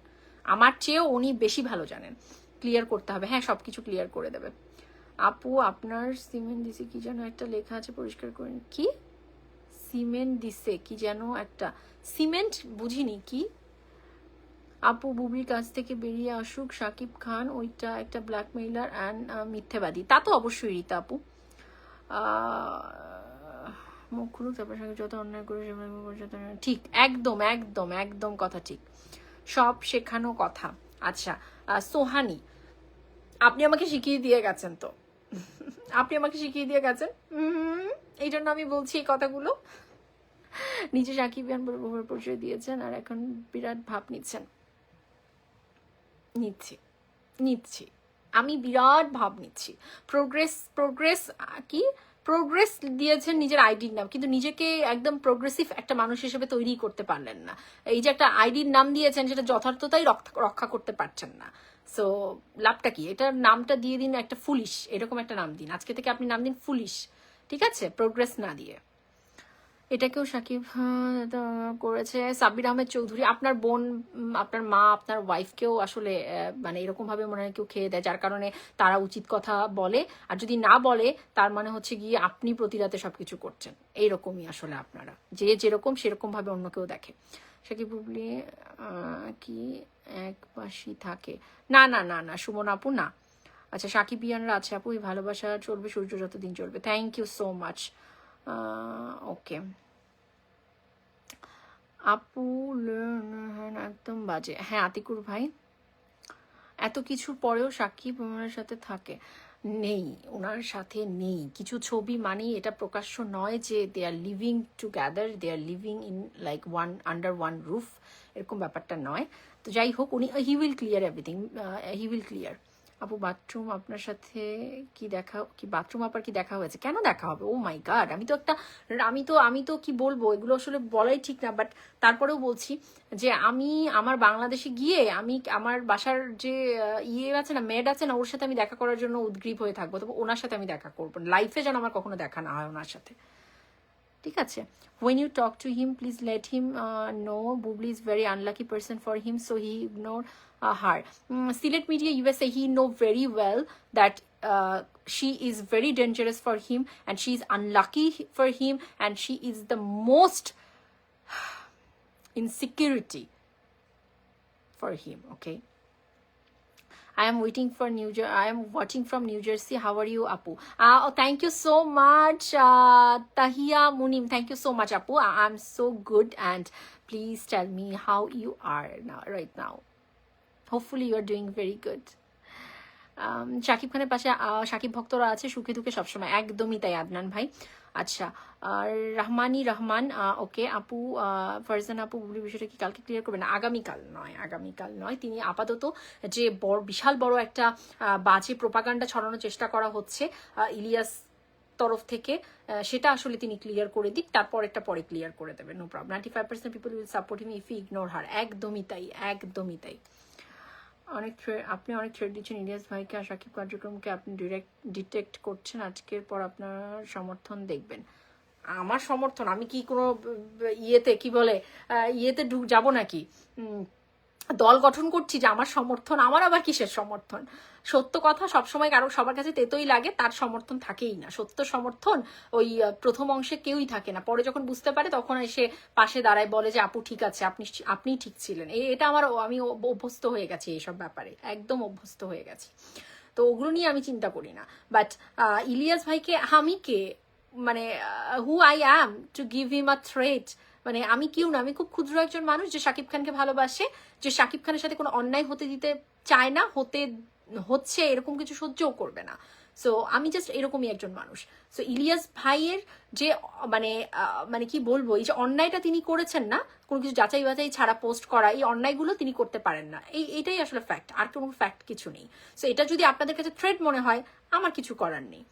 আমার চেয়েও উনি বেশি ভালো জানেন। ক্লিয়ার করতে হবে, হ্যাঁ সবকিছু ক্লিয়ার করে দেবে। আপু আপনার সিমেন্ট দিছে কি যেন একটা লেখা আছে, পরিষ্কার করেন। কি সিমেন্ট দিছে কি যেন একটা, সিমেন্ট বুঝিনি কি? আপু বুবলির কাছ থেকে বেরিয়ে আসুক শাকিব খান, ওইটা একটা ব্ল্যাকমেইলার অ্যান্ড মিথ্যেবাদী। তা তো অবশ্যই রীতা আপু। মুখ খুলুক, তারপর যত অন্যায় করে ঠিক, একদম একদম একদম কথা ঠিক, সব শেখানো কথা। আচ্ছা সোহানি, আপনি আমাকে শিখিয়ে দিয়ে গেছেন তো, আপনি আমাকে শিখিয়ে দিয়ে গেছেন, এই জন্য আমি বলছি এই কথাগুলো। নিজে সাকিব খান পরিচয় দিয়েছেন আর এখন বিরাট ভাব নিচ্ছেন। নিচ্ছি আমি বিরাট ভাব নিচ্ছি। প্রোগ্রেস কি প্রোগ্রেস দিয়েছেন নিজের আইডির নাম, কিন্তু নিজেকে একদম প্রোগ্রেসিভ একটা মানুষ হিসেবে তৈরি করতে পারলেন না। এই যে একটা আইডির নাম দিয়েছেন, সেটা যথার্থতাই রক্ষা করতে পারছেন না। সো লাভটা কি? এটার নামটা দিয়ে দিন একটা ফুলিশ, এরকম একটা নাম দিন, আজকে থেকে আপনি নাম দিন ফুলিশ, ঠিক আছে? প্রোগ্রেস না দিয়ে। এটাকেও সাকিব করেছে সাব্বির আহমেদ চৌধুরী। আপনার বোন, আপনার মা, আপনার ওয়াইফকেও আসলে মানে এরকম ভাবে মনে হয় কেউ খেয়ে দেয়, যার কারণে তারা উচিত কথা বলে। আর যদি না বলে, তার মানে হচ্ছে গিয়ে আপনি প্রতি রাতে সবকিছু করছেন। এইরকমই আসলে আপনারা, যে যেরকম সেরকম ভাবে অন্য কেউ দেখে। সাকিব বুবলি কি এক পাশই থাকে? না না না না সুমন আপু না। আচ্ছা সাকিবিয়ানরা আছে আপু, এই ভালোবাসা চলবে সূর্য যতদিন চলবে। Thank you so much. Okay আপু একদম বাজে। হ্যাঁ আতিকুর ভাই, এত কিছুর পরেও সাকিব ওনার সাথে থাকে? নেই, ওনার সাথে নেই। কিছু ছবি মানেই এটা প্রকাশ্য নয় যে they are living together, they are living in like one under one roof, এরকম ব্যাপারটা নয়। তো যাই হোক, উনি he will clear everything, he will clear. আপু বাথরুম আপনার সাথে কি দেখা, কি বাথরুম আপার কি দেখা হয়েছে? কেন দেখা হবে? ও মাই গড, আমি তো কি বলবো, এগুলো আসলে বলাই ঠিক না, বাট তারপরেও বলছি যে আমি আমার বাংলাদেশে গিয়ে আমি আমার বাসার যে আছে না, মেড আছে না, ওর সাথে আমি দেখা করার জন্য উদ্গ্রীব হয়ে থাকবো। তবে ওনার সাথে আমি দেখা করবো, লাইফে যেন আমার কখনো দেখা না হয় ওনার সাথে, ঠিক আছে? When you talk to him, please let him know Bubli is very unlucky person for him, so he ignored her. Silet Media USA, he know very well that she is very dangerous for him and she is unlucky for him and she is the most insecurity for him, okay? I am watching from New Jersey. How are you, Apu? Oh, thank you so much, Tahia Munim. Thank you so much, Apu. I'm so good, and please tell me how you are now, right now. Hopefully, you are doing very good. Shakib খানের পাশে শাকিব ভক্তরা আছে সুখে দুঃখে সবসময়, একদমই তাই আদনান ভাই। আচ্ছা আর রহমান ওকে আপু, ফারজান আপু বুবলির বিষয়টা কি কালকে ক্লিয়ার করবেন? আগামীকাল নয়, তিনি আপাতত যে বিশাল বড় একটা বাজে প্রোপাগান্ডা ছড়ানোর চেষ্টা করা হচ্ছে ইলিয়াস তরফ থেকে, সেটা আসলে তিনি ক্লিয়ার করে দিক, তারপর একটা পরে ক্লিয়ার করে দেবেন, no problem. 95% people will support him if he ignore her. একদমই তাই। আপনি অনেক থ্রেড দিচ্ছেন ইলিয়াস ভাইকে আর সাকিব কার্যক্রমকে আপনি ডিটেক্ট করছেন, আজকের পর আপনার সমর্থন দেখবেন। আমার সমর্থন, আমি কি কোনো ইয়েতে কি বলে ইয়েতে যাবো নাকি, দল গঠন করছি যে আমার সমর্থন? আমার আবার কিসের সমর্থন? সত্য কথা সবসময় কারো সবার কাছে তেতোই লাগে, তার সমর্থন থাকেই না। সত্য সমর্থন ওই প্রথম অংশে কেউই থাকে না, পরে যখন বুঝতে পারে তখন এসে পাশে দাঁড়ায়, বলে যে আপু ঠিক আছে, আপনি ঠিক ছিলেন। এটা আমি অভ্যস্ত হয়ে গেছি এইসব ব্যাপারে, একদম অভ্যস্ত হয়ে গেছি। তো ওগুলো নিয়ে আমি চিন্তা করি না। বাট ইলিয়াস ভাইকে আমি কে, মানে who I am to give him a threat? মানে আমি কেউ না, আমি খুব ক্ষুদ্র একজন মানুষ যে শাকিব খানকে ভালোবাসে, যে শাকিব খানের সাথে কোনো অন্যায় হতে দিতে চায় না, হচ্ছে এরকম কিছু সহ্যও করবে না। সো আমি জাস্ট এরকমই একজন মানুষ। সো ইলিয়াস ভাইয়ের যে মানে কি বলবো, এই যে অন্যায়টা তিনি করেছেন না, কোনো কিছু যাচাই বাছাই ছাড়া পোস্ট করা, এই অন্যায়গুলো তিনি করতে পারেন না। এইটাই আসলে ফ্যাক্ট, আর কোনো ফ্যাক্ট কিছু নেই। সো এটা যদি আপনাদের কাছে থ্রেট মনে হয়, আমার কিছু করার নেই।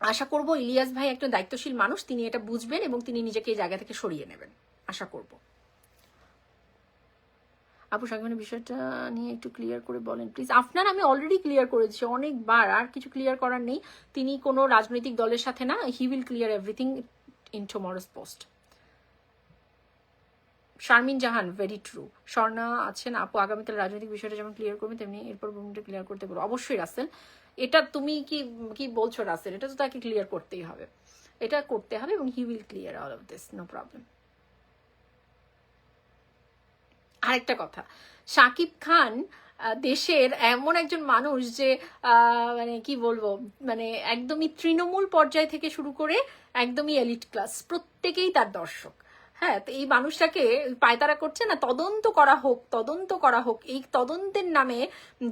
আশা করব ইলিয়াস ভাই একটা দায়িত্বশীল মানুষ, তিনি এটা বুঝবেন এবং তিনি নিজেকে এই জায়গা থেকে সরিয়ে নেবেন, আশা করব। আপু সাকিবের বিষয়টা নিয়ে একটু ক্লিয়ার করে বলেন প্লিজ। আপনার আমি অলরেডি ক্লিয়ার করেছি অনেকবার, আর কিছু ক্লিয়ার করার নেই। তিনি কোনো রাজনৈতিক দলের সাথে না, হি will clear everything in tomorrow's post. Sharmin Jahan, very true. Swarna আছেন, আপু আগামীকাল রাজনৈতিক বিষয়টা যেমন ক্লিয়ার করবেন তেমনি এরপর ভূমিটা ক্লিয়ার করতে পারবো। অবশ্যই রাসেল, এটা তুমি কি বলছো রাসেল, এটা তো তাকে ক্লিয়ার করতেই হবে, এটা করতে হবে, এবং he will clear all of this, no problem. আরেকটা কথা, শাকিব খান দেশের এমন একজন মানুষ যে মানে কি বলবো, মানে একদমই তৃণমূল পর্যায় থেকে শুরু করে একদমই এলিট ক্লাস প্রত্যেকেই তার দর্শক। হ্যাঁ, তো এই মানুষটাকে পায়তারা করছে না, তদন্ত করা হোক। এই তদন্তের নামে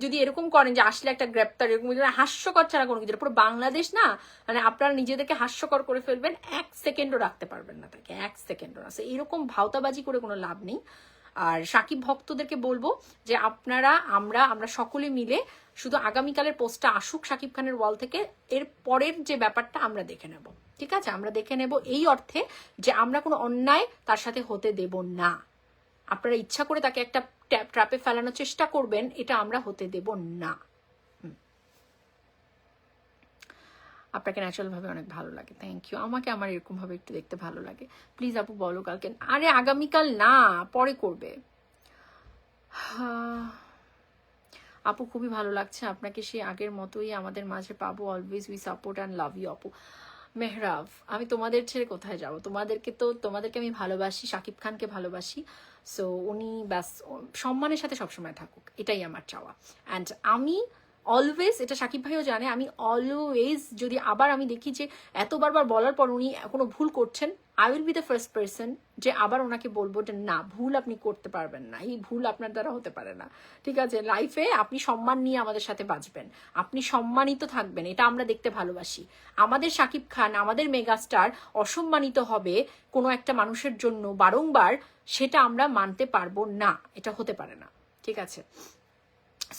যদি এরকম করেন যে আসলে একটা গ্রেপ্তার, এরকম হাস্যকর ছাড়া কোনো কিছু, পুরো বাংলাদেশ না, মানে আপনারা নিজেদেরকে হাস্যকর করে ফেলবেন, 1 সেকেন্ডও রাখতে পারবেন না তাকে, 1 সেকেন্ডও না। এইরকম ভাওতাবাজি করে কোনো লাভ নেই। আর সাকিব ভক্তদেরকে বলবো যে আমরা সকলে মিলে শুধু আগামীকালের পোস্টটা আসুক সাকিব খানের ওয়াল থেকে, এর পরের যে ব্যাপারটা আমরা দেখে নেব, ঠিক আছে? আমরা দেখে নেব এই অর্থে যে আমরা কোনো অন্যায় তার সাথে হতে দেব না। আপনারা ইচ্ছা করে তাকে একটা ট্র্যাপে ফেলানোর চেষ্টা করবেন, এটা আমরা হতে দেব না। আপনাকে ন্যাচারাল ভাবে অনেক ভালো লাগে, থ্যাংক ইউ। আমাকে আমার এরকম ভাবে একটু দেখতে ভালো লাগে। প্লিজ আপু বলো কালকে। আরে আগামীকাল না, পরে করবে। আপু খুবই ভালো লাগছে আপনাকে, সেই আগের মতোই আমাদের মাঝে পাবো। Always we support and love you আপু। মেহরাব, আমি তোমাদের ছেড়ে কোথায় যাব? তোমাদেরকে আমি ভালোবাসি, শাকিব খানকে ভালোবাসি। সো উনি ব্যাস সম্মানের সাথে সবসময় থাকুক, এটাই আমার চাওয়া। অ্যান্ড আমি অলওয়েজ, এটা সাকিব ভাইও জানে, আমি অলওয়েজ যদি আবার আমি দেখি যে এত বারবার বলার পর উনি কোনো ভুল করছেন, I will be the first person যে আবার ওনাকে বলবো যে না, ভুল আপনি করতে পারবেন না, এই ভুল আপনার দ্বারা হতে পারে না, ঠিক আছে? লাইফে আপনি সম্মান নিয়ে আমাদের সাথে বাঁচবেন, আপনি সম্মানিত থাকবেন, এটা আমরা দেখতে ভালোবাসি। আমাদের শাকিব খান, আমাদের মেগাস্টার অসম্মানিত হবে কোনো একটা মানুষের জন্য বারংবার, সেটা আমরা মানতে পারবো না, এটা হতে পারে না, ঠিক আছে?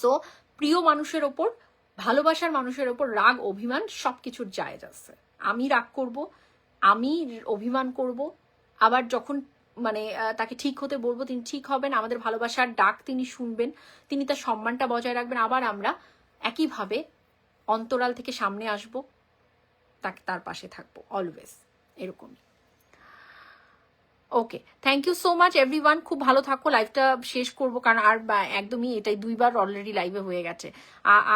সো প্রিয় মানুষের ওপর, ভালোবাসার মানুষের ওপর রাগ অভিমান সবকিছুর জায়েজ আছে। আমি রাগ করব, আমি অভিমান করব, আবার যখন মানে তাকে ঠিক হতে বলবো তিনি ঠিক হবেন, আমাদের ভালোবাসার ডাক তিনি শুনবেন, তিনি তার সম্মানটা বজায় রাখবেন, আবার আমরা একইভাবে অন্তরাল থেকে সামনে আসব, তাকে তার পাশে থাকবো অলওয়েজ, এরকমই। Okay, thank you so much everyone, খুব ভালো থাকো। লাইভটা শেষ করবো কারণ আর একদমই এটাই 2বার অলরেডি লাইভে হয়ে গেছে।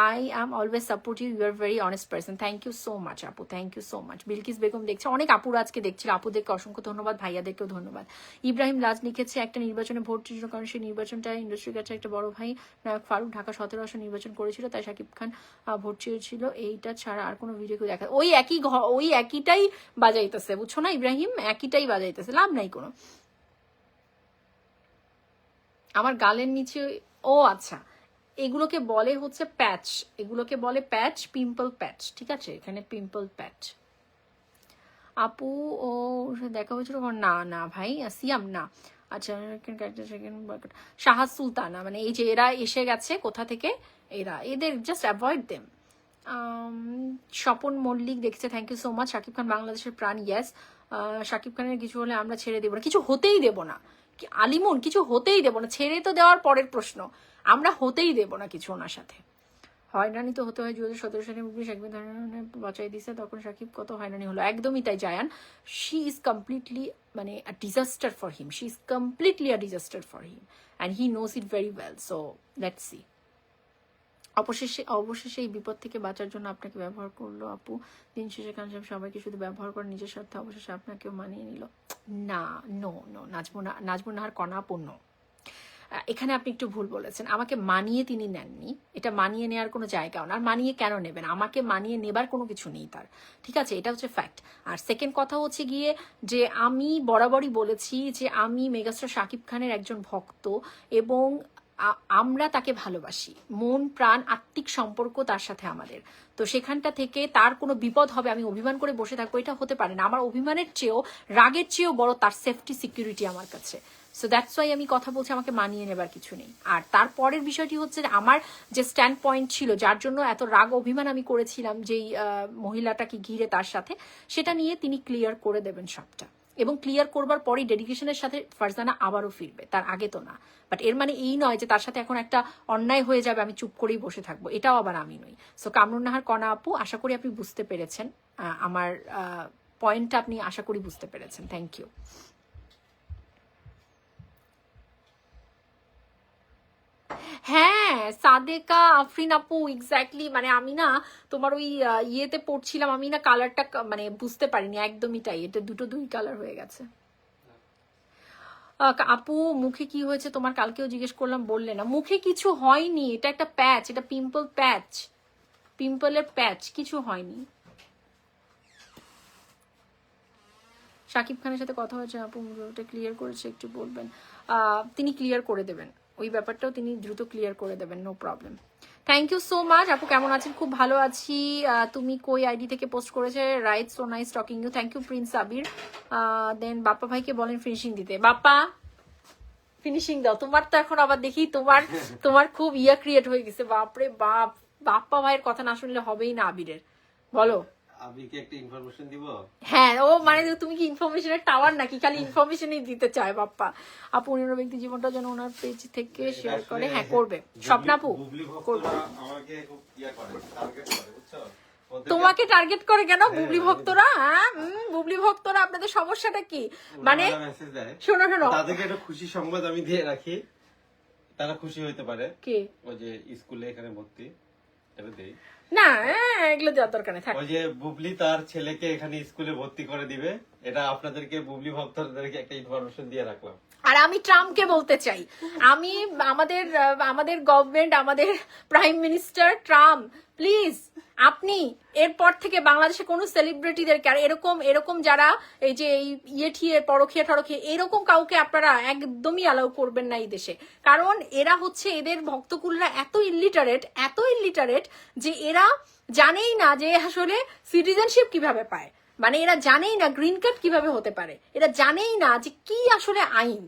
I am always supportive, you are very honest person. Thank you so much আপু, thank you so much. Bilkis Begum দেখছে, অনেক আপুরা আজকে দেখছিল, আপুদেরকে অসংখ্য ধন্যবাদ, ভাইয়াদেরকেও ধন্যবাদ। ইব্রাহিম লাজ লিখেছে, একটা নির্বাচনে ভোট ছিল কারণ সেই নির্বাচনটা ইন্ডাস্ট্রির কাছে একটা বড় ভাই নায়ক ফারুক ঢাকা 17 আসন নির্বাচন করেছিল, তাই শাকিব খান ভোট চেয়েছিল, এইটা ছাড়া আর কোনো ভিডিও কেউ দেখা, ওই একইটাই বাজাইতেছে, বুঝছো না ইব্রাহিম? একইটাই বাজাইতেছে, লাভ নাই কোনো। আমার গালের নিচে, ও আচ্ছা, এগুলোকে বলে হচ্ছে প্যাচ, এগুলোকে বলে প্যাচ, পিম্পল প্যাচ, ঠিক আছে? এখানে পিম্পল প্যাচ। আপু ও দেখা হয়েছিল, না ভাই, সিয়াম না। আচ্ছা, শাহাদ সুলতানা, মানে এই যে এরা এসে গেছে কোথা থেকে, এদের just avoid them. Swapan Mallik দেখছে, thank you so much. Shakib Khan বাংলাদেশের প্রাণ, ইয়েস। শাকিব খানের কিছু হলে আমরা ছেড়ে দেবো না, কিছু হতেই দেবো না। আলিমুন, কিছু হতেই দেবো না, ছেড়ে তো দেওয়ার পরের প্রশ্ন, আমরা হতেই দেবো না কিছু ওনার সাথে। হয়রানি তো হতে হয় 2017 সালে বুবলি সাকিব বাঁচাই দিছে, তখন সাকিব কত হয়রানি হলো। একদমই তাই জায়ান, শি ইজ কমপ্লিটলি মানে আ disaster for him, she is completely a disaster for him and he knows it very well. So let's see. অবশেষে এই বিপদ থেকে বাঁচার জন্য আপনাকে ব্যবহার করলো আপু। দিন শেষে খান সাহেব সবাইকে শুধু ব্যবহার করে নিজের স্বার্থে অবশেষে আপনাকেও মানিয়ে নিল। না, নো নো, নাজমুন নাহার কণা আপু নো। এখানে আপনি একটু ভুল বলেছেন। আমাকে মানিয়ে তিনি নেননি, এটা মানিয়ে নেওয়ার কোনো জায়গাও না। আর মানিয়ে কেন নেবেন? আমাকে মানিয়ে নেবার কোনো কিছু নেই তার, ঠিক আছে? এটা হচ্ছে ফ্যাক্ট। আর সেকেন্ড কথা হচ্ছে গিয়ে যে আমি বরাবরই বলেছি যে আমি মেগাস্টার শাকিব খানের একজন ভক্ত এবং আমরা তাকে ভালোবাসি, মন প্রাণ আত্মিক সম্পর্ক তার সাথে আমাদের। তো সেখানটা থেকে তার কোনো বিপদ হবে আমি অভিমান করে বসে থাকবো, এটা হতে পারে না। আমার অভিমানের চেয়েও রাগের চেয়েও বড় তার সেফটি সিকিউরিটি আমার কাছে। সো দ্যাটস ওয়াই আমি কথা বলছি, আমাকে মানিয়ে নেবার কিছু নেই। আর তারপরের বিষয়টি হচ্ছে যে আমার যে স্ট্যান্ড পয়েন্ট ছিল, যার জন্য এত রাগ অভিমান আমি করেছিলাম যেই মহিলাটাকে ঘিরে তার সাথে, সেটা নিয়ে তিনি ক্লিয়ার করে দেবেন সবটা। এবং ক্লিয়ার করবার পরই ডেডিকেশনের সাথে ফারজানা আবারও ফিরবে, তার আগে তো না। বাট এর মানে এই নয় যে তার সাথে এখন একটা অন্যায় হয়ে যাবে আমি চুপ করেই বসে থাকবো, এটাও আবার আমি নই। সো কামরুন নাহার কণা আপু, আশা করি আপনি বুঝতে পেরেছেন আমার পয়েন্টটা, আপনি আশা করি বুঝতে পেরেছেন। Thank you. হ্যাঁ সাদেকা আফরিন আপু, এক্স্যাক্টলি। মানে আমি না তোমার ওই ইয়েতে পড়ছিলাম, আমি না কালারটা মানে বুঝতে পারিনি একদমই, তাই এটা দুই কালার হয়ে গেছে। আপু মুখে কি হয়েছে তোমার? কালকেও জিজ্ঞেস করলাম, বললে না। মুখে কিছু হয়নি, এটা একটা প্যাচ, এটা পিম্পল প্যাচ, পিম্পলের প্যাচ, কিছু হয়নি। শাকিব খানের সাথে কথা হয়েছে আপু, ওটা ক্লিয়ার করেছে, একটু বলবেন? তিনি ক্লিয়ার করে দেবেন, ওই ব্যাপারটাও তিনি দ্রুত ক্লিয়ার করে দেবেন, no problem. Thank you so much আপু, কেমন আছেন? খুব ভালো আছি। তুমি কই আইডি থেকে পোস্ট করেছে? Right, so nice talking you. Thank you Prince Abir. Then Bappa ভাইকে বলেন ফিনিশিং দিতে। বাপ্পা ফিনিশিং দাও। তোমার তো এখন আবার দেখি তোমার খুব ইয়া ক্রিয়েট হয়ে গেছে, বাপরে বাপ। বাপ্পা ভাইয়ের কথা না শুনলে হবেই না আবিরের, বলো। আমি কি একটা ইনফরমেশন দিব? হ্যাঁ, ও মানে তুমি কি ইনফরমেশনের টাওয়ার নাকি? খালি ইনফরমেশনই দিতে চায় বাপ্পা। আপু অন্য ব্যক্তি জীবনটা যেন ওনার পেজ থেকে শেয়ার করে। হ্যাঁ করবে স্বপ্নাপু, করবে। আমাকে খুব ইয়া করে, টার্গেট করে, বুঝছো? তোমাকে টার্গেট করে কেন? বুবলি ভক্তরা, হ্যাঁ বুবলি ভক্তরা, আপনাদের সমস্যাটা কি? মানে শোনো তাদেরকে একটা খুশি সংবাদ আমি দিয়ে রাখি, তারা খুশি হইতে পারে। কি? ওই যে স্কুলে এখানে ভর্তি, এটা দেই না, এগুলো দেওয়ার দরকার নেই, থাক। ওই যে বুবলি তার ছেলেকে এখানে স্কুলে ভর্তি করে দিবে, এটা আপনাদেরকে বুবলি ভক্তদেরকে একটা ইনফরমেশন দিয়ে রাখলাম। আর আমি ট্রাম্পকে বলতে চাই, আমি আমাদের গভর্নমেন্ট, আমাদের প্রাইম মিনিস্টার ট্রাম্প, প্লিজ আপনি এরপর থেকে বাংলাদেশে কোনো সেলিব্রিটিদেরকে আর এরকম যারা এই যে ইয়ে ঠিয়ে পরখিয়া টরখিয়া এরকম কাউকে আপনারা একদমই অ্যালাউ করবেন না এই দেশে। কারণ এরা হচ্ছে, এদের ভক্তকুলরা এত ইলিটারেট যে এরা জানেই না যে আসলে সিটিজেনশিপ কিভাবে পায়, মানে এরা জানেই না গ্রিন কার্ড কিভাবে হতে পারে, এরা জানেই না যে কি আসলে আইন।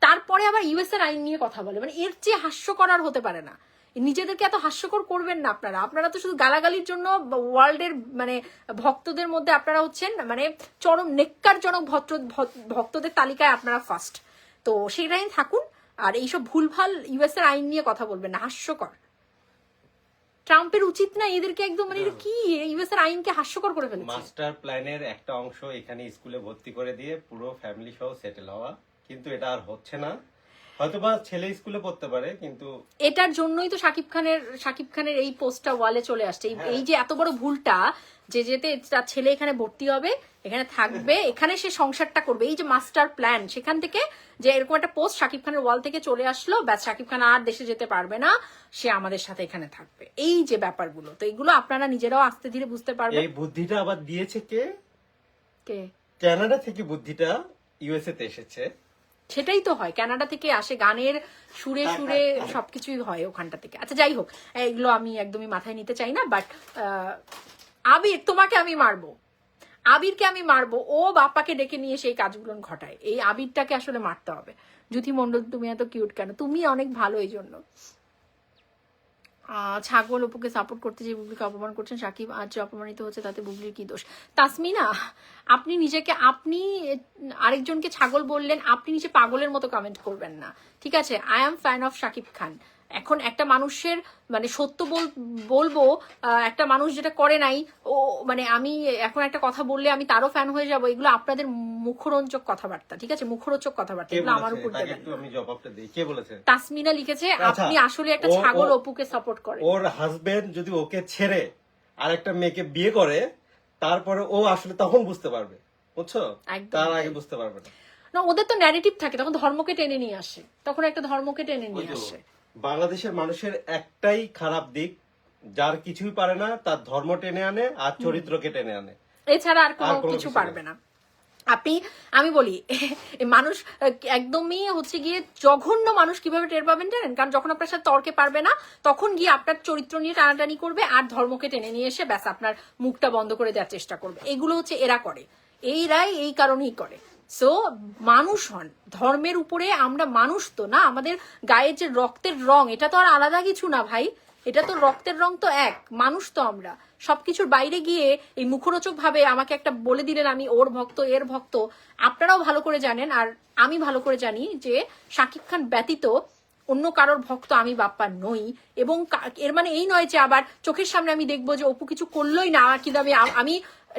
তারপরে আবার ইউএস এর আইন নিয়ে কথা বলে, মানে এর চেয়ে হাস্যকর আর হতে পারে না। নিজেদেরকে এত হাস্যকর করবেন না আপনারা তো শুধু গালাগালির জন্য ওয়ার্ল্ডের মানে ভক্তদের মধ্যে আপনারা হচ্ছেন মানে চরম নেক্কারজনক ভক্তদের তালিকায় আপনারা ফার্স্ট। তো সেটাই থাকুন, আর এইসব ভুলভাল ইউএস এর আইন নিয়ে কথা বলবেন না, হাস্যকর। ট্রাম্পের উচিত না এদেরকে একদম মানে কি ইউএস এর আইনকে হাস্যকর করে ফেলেছে। মাস্টার প্ল্যানের একটা অংশ এখানে স্কুলে ভর্তি করে দিয়ে পুরো ফ্যামিলি সহ সেটেল হওয়া, কিন্তু এটা আর হচ্ছে না। হয়তোবা ছেলে স্কুলে পড়তে পারে, কিন্তু এটার জন্যই তো শাকিব খানের এই পোস্টটা ওয়ালে চলে আসছে। এই যে এত বড় ভুলটা, যেতে তার ছেলে এখানে ভর্তি হবে, এখানে থাকবে, এখানে সে সংসারটা করবে, এই যে মাস্টার প্ল্যান, সেখান থেকে যে এরকম একটা পোস্ট শাকিব খানের ওয়াল থেকে চলে আসলো, ব্যাস শাকিব খান আর দেশে যেতে পারবে না, সে আমাদের সাথে এখানে থাকবে। এই যে ব্যাপারগুলো, তো এগুলো আপনারা নিজেরাও আস্তে ধীরে বুঝতে পারবেন। এই বুদ্ধিটা আবার দিয়েছে কে? কানাডা থেকে বুদ্ধিটা ইউএসএ তে এসেছে। সেটাই তো হয়, কানাডা থেকে আসে, গানের সুরে সবকিছুই হয় ওখানটা থেকে। আচ্ছা যাই হোক, এগুলো আমি একদমই মাথায় নিতে চাই না। বাট আবির, তোমাকে আমি মারবো, আবিরকে আমি মারবো, ও বাপ্পাকে ডেকে নিয়ে সেই কাজগুলো ঘটায়। এই আবিরটাকে আসলে মারতে হবে। জ্যোতি মন্ডল, তুমি এত কিউট কেন? তুমি অনেক ভালো এই জন্য। ছাগল অপুকে সাপোর্ট করতে যে বুবলিকে অপমান করছেন সাকিব, আজ অপমানিত হচ্ছে, তাতে বুবলির কি দোষ? তাসমিনা, আপনি আরেকজনকে ছাগল বললেন, আপনি নিজে পাগলের মতো কমেন্ট করবেন না, ঠিক আছে? I am fan of Shakib Khan, এখন একটা মানুষের মানে সত্য বলবো, একটা মানুষ যেটা করে নাই, ও মানে আমি এখন একটা কথা বললে আমি তারও ফ্যান হয়ে যাব, এগুলো আপনাদের মুখরোচক কথাবার্তা, ঠিক আছে, মুখরোচক কথাবার্তা, কে এগুলো আমার বলেছে উপর তাকে দেবেন একটু না। আমি জবাবটা দিই, কে বলেছে? তাসমিনা লিখেছে আচ্ছা, আপনি আসলে একটা ও- ছাগল ও- অপুকে সাপোর্ট করেন। ওর হাজবেন্ড যদি ওকে ছেড়ে আর একটা মেয়েকে বিয়ে করে, তারপরে ও আসলে তখন বুঝতে পারবে, বুঝছো? একদম তার তাই। আগে বুঝতে পারবে না। না, ওদের তো ন্যারেটিভ থাকে, তখন ধর্মকে টেনে নিয়ে আসে, তখন একটা ধর্মকে টেনে ওই নিয়ে তো, আসে। বাংলাদেশের মানুষের একটাই খারাপ দিক, যার কিছুই পারে না তার ধর্ম টেনে আনে আর চরিত্রকে টেনে আনে। এছাড়া আর কোনো কোনো কিছু কিছু পারবে না। আমি বলি মানুষ একদমই হচ্ছে গিয়ে জঘন্য মানুষ কিভাবে টের পাবেন জানেন? কারণ যখন আপনার সাথে তর্কে পারবে না, তখন গিয়ে আপনার চরিত্র নিয়ে টানাটানি করবে আর ধর্মকে টেনে নিয়ে এসে ব্যাস আপনার মুখটা বন্ধ করে দেওয়ার চেষ্টা করবে। এগুলো হচ্ছে এরা করে, এইরাই এই কারণেই করে। সো মানুষ হন, ধর্মের উপরে আমরা মানুষ তো না, আমাদের গায়ের যে রক্তের রং এটা তো আর আলাদা কিছু না ভাই, এটা তো রক্তের রং তো এক, মানুষ তো আমরা। সবকিছুর বাইরে গিয়ে এই মুখরোচক ভাবে আমাকে একটা বলে দিলেন আমি ওর ভক্ত এর ভক্ত। আপনারাও ভালো করে জানেন আর আমি ভালো করে জানি যে শাকিব খান ব্যতীত অন্য কারোর ভক্ত আমি বাপ্পা নই। এবং এর মানে এই নয় যে আবার চোখের সামনে আমি দেখবো যে অপু কিছু করলোই না, কিন্তু আমি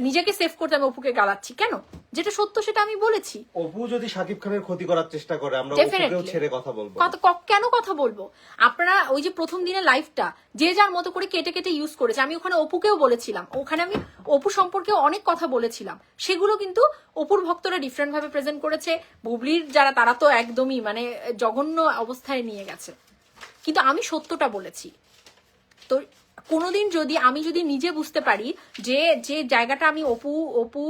নিজেকে সেভ করতে আমি অপুকে গালাচ্ছি কেন? যেটা সত্য সেটা আমি বলেছি। অপু যদি শাকিব খানের ক্ষতি করার চেষ্টা করে, আমরা Definitely. অপুকেও ছেড়ে কথা বলবো। কেন কথা বলবো? আপনারা ওই যে প্রথম দিনের লাইভটা যে যার মতো করে কেটে কেটে ইউজ করেছে, আমি ওখানে অপুকেও বলেছিলাম, ওখানে আমি অপু সম্পর্কে অনেক কথা বলেছিলাম, সেগুলো কিন্তু অপুর ভক্তরা ডিফারেন্ট ভাবে প্রেজেন্ট করেছে। বুবলির যারা তারা তো একদমই মানে জঘন্য অবস্থায় নিয়ে গেছে, কিন্তু আমি সত্যটা বলেছি। তো কোনোদিন আমি যদি নিজে বুঝতে পারি যে যে জায়গাটা আমি অপু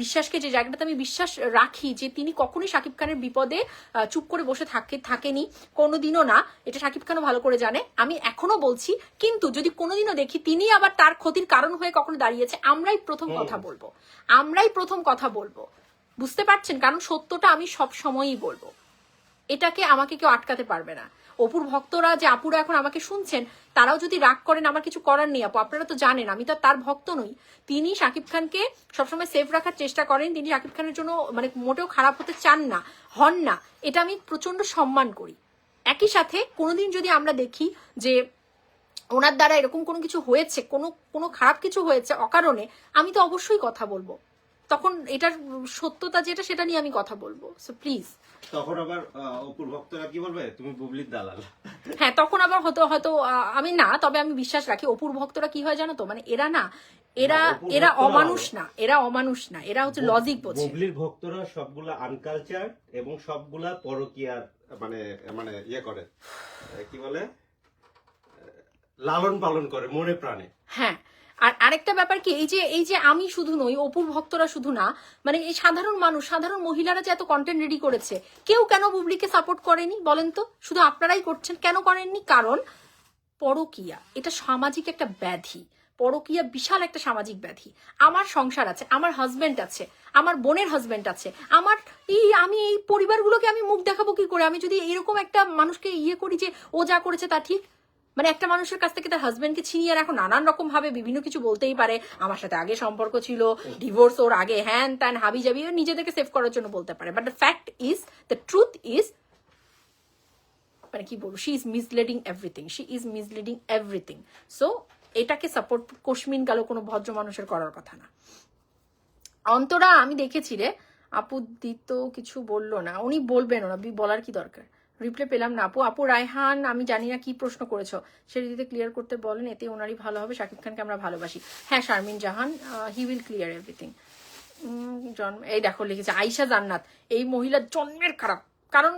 বিশ্বাসকে যে জায়গাটাতে আমি বিশ্বাস রাখি যে তিনি কখনোই শাকিব খানের বিপদে চুপ করে বসে থাকেনি, কোনোদিনও না, এটা শাকিব খানও ভালো করে জানে, আমি এখনো বলছি। কিন্তু যদি কোনোদিনও দেখি তিনি আবার তার ক্ষতির কারণ হয়ে কখনো দাঁড়িয়েছে, আমরাই প্রথম কথা বলবো, বুঝতে পারছেন? কারণ সত্যটা আমি সব সময়ই বলবো, এটাকে আমাকে কেউ আটকাতে পারবে না। অপুর ভক্তরা যে আপুরা এখন আমাকে শুনছেন, তারাও যদি রাগ করেন আমার কিছু করার নেই আপু, আপনারা তো জানেন আমি তো তার ভক্ত নই। তিনি শাকিব খানকে সবসময় সেফ রাখার চেষ্টা করেন, তিনি শাকিব খানের জন্য মানে মোটেও খারাপ হতে চান না, হন না, এটা আমি প্রচন্ড সম্মান করি। একই সাথে কোনোদিন যদি আমরা দেখি যে ওনার দ্বারা এরকম কোনো কিছু হয়েছে, কোনো খারাপ কিছু হয়েছে অকারণে, আমি তো অবশ্যই কথা বলবো, তখন এটার সত্যতা যেটা সেটা নিয়ে আমি কথা বলবো। So please. তখন আবার অপুর ভক্তরা কি বলবে, তুমি বুবলির দালাল। হ্যাঁ, তখন আবার হয়তো আমি না, তবে আমি বিশ্বাস রাখি অপুর ভক্তরা কি হয় জানো তো, মানে এরা না, এরা অমানুষ না, এরা হচ্ছে লজিক বোঝে। বুবলির ভক্তরা সবগুলা আনকালচার এবং সবগুলা পরকীয়ার মানে মানে ইয়ে করে, কি বলে, লালন পালন করে মনে প্রাণে। হ্যাঁ, আর আরেকটা ব্যাপার কি, এই যে আমি শুধু নই, অপুর ভক্তরা শুধু না, মানে এই সাধারণ মানুষ, সাধারণ মহিলারা যে এত কন্টেন্ট রেডি করেছে, কেউ কেন বুবলিকে সাপোর্ট করেনি বলেন তো? শুধু আপনারাই করছেন, কেন করেননি? কারণ পরকীয়া এটা সামাজিক একটা ব্যাধি, পরকীয়া বিশাল একটা সামাজিক ব্যাধি। আমার সংসার আছে, আমার হাজবেন্ড আছে, আমার বোনের হাজবেন্ড আছে, আমি এই পরিবারগুলোকে আমি মুখ দেখাবো কি করে? আমি যদি এরকম একটা মানুষকে ইয়ে করি যে ও যা করেছে তা ঠিক, মানে একটা মানুষের কাছ থেকে তার হাজবেন্ডকে ছিনিয়ে রাখো, নানান রকম ভাবে বিভিন্ন কিছু বলতেই পারে, আমার সাথে আগে সম্পর্ক ছিল, ডিভোর্স ওর আগে, হ্যান ত্যান হাবি জাবি, নিজেদেরকে সেভ করার জন্য বলতে পারে। But the fact is, the truth is, মানে কি বলবো, she is misleading everything. So এটাকে সাপোর্ট কোশমিন গেল কোনো ভদ্র মানুষের করার কথা না। অন্তরা আমি দেখেছি রে, আপু দিত কিছু বললো না, উনি বলবেন, ওরা বলার কি দরকার? রিপ্লে পেলাম না আপু রায়হান, আমি জানি না কি প্রশ্ন করেছো, সেটা দিতে ক্লিয়ার করতে বলেন, এতে ওনারই ভালো হবে, শাকিব খানকে আমরা ভালোবাসি। হ্যাঁ শারমিন জাহান, হি উইল ক্লিয়ার এভরিথিং। এই দেখো লিখেছে আয়েশা জান্নাত, এই মহিলার জন্মের খারাপ, কারণ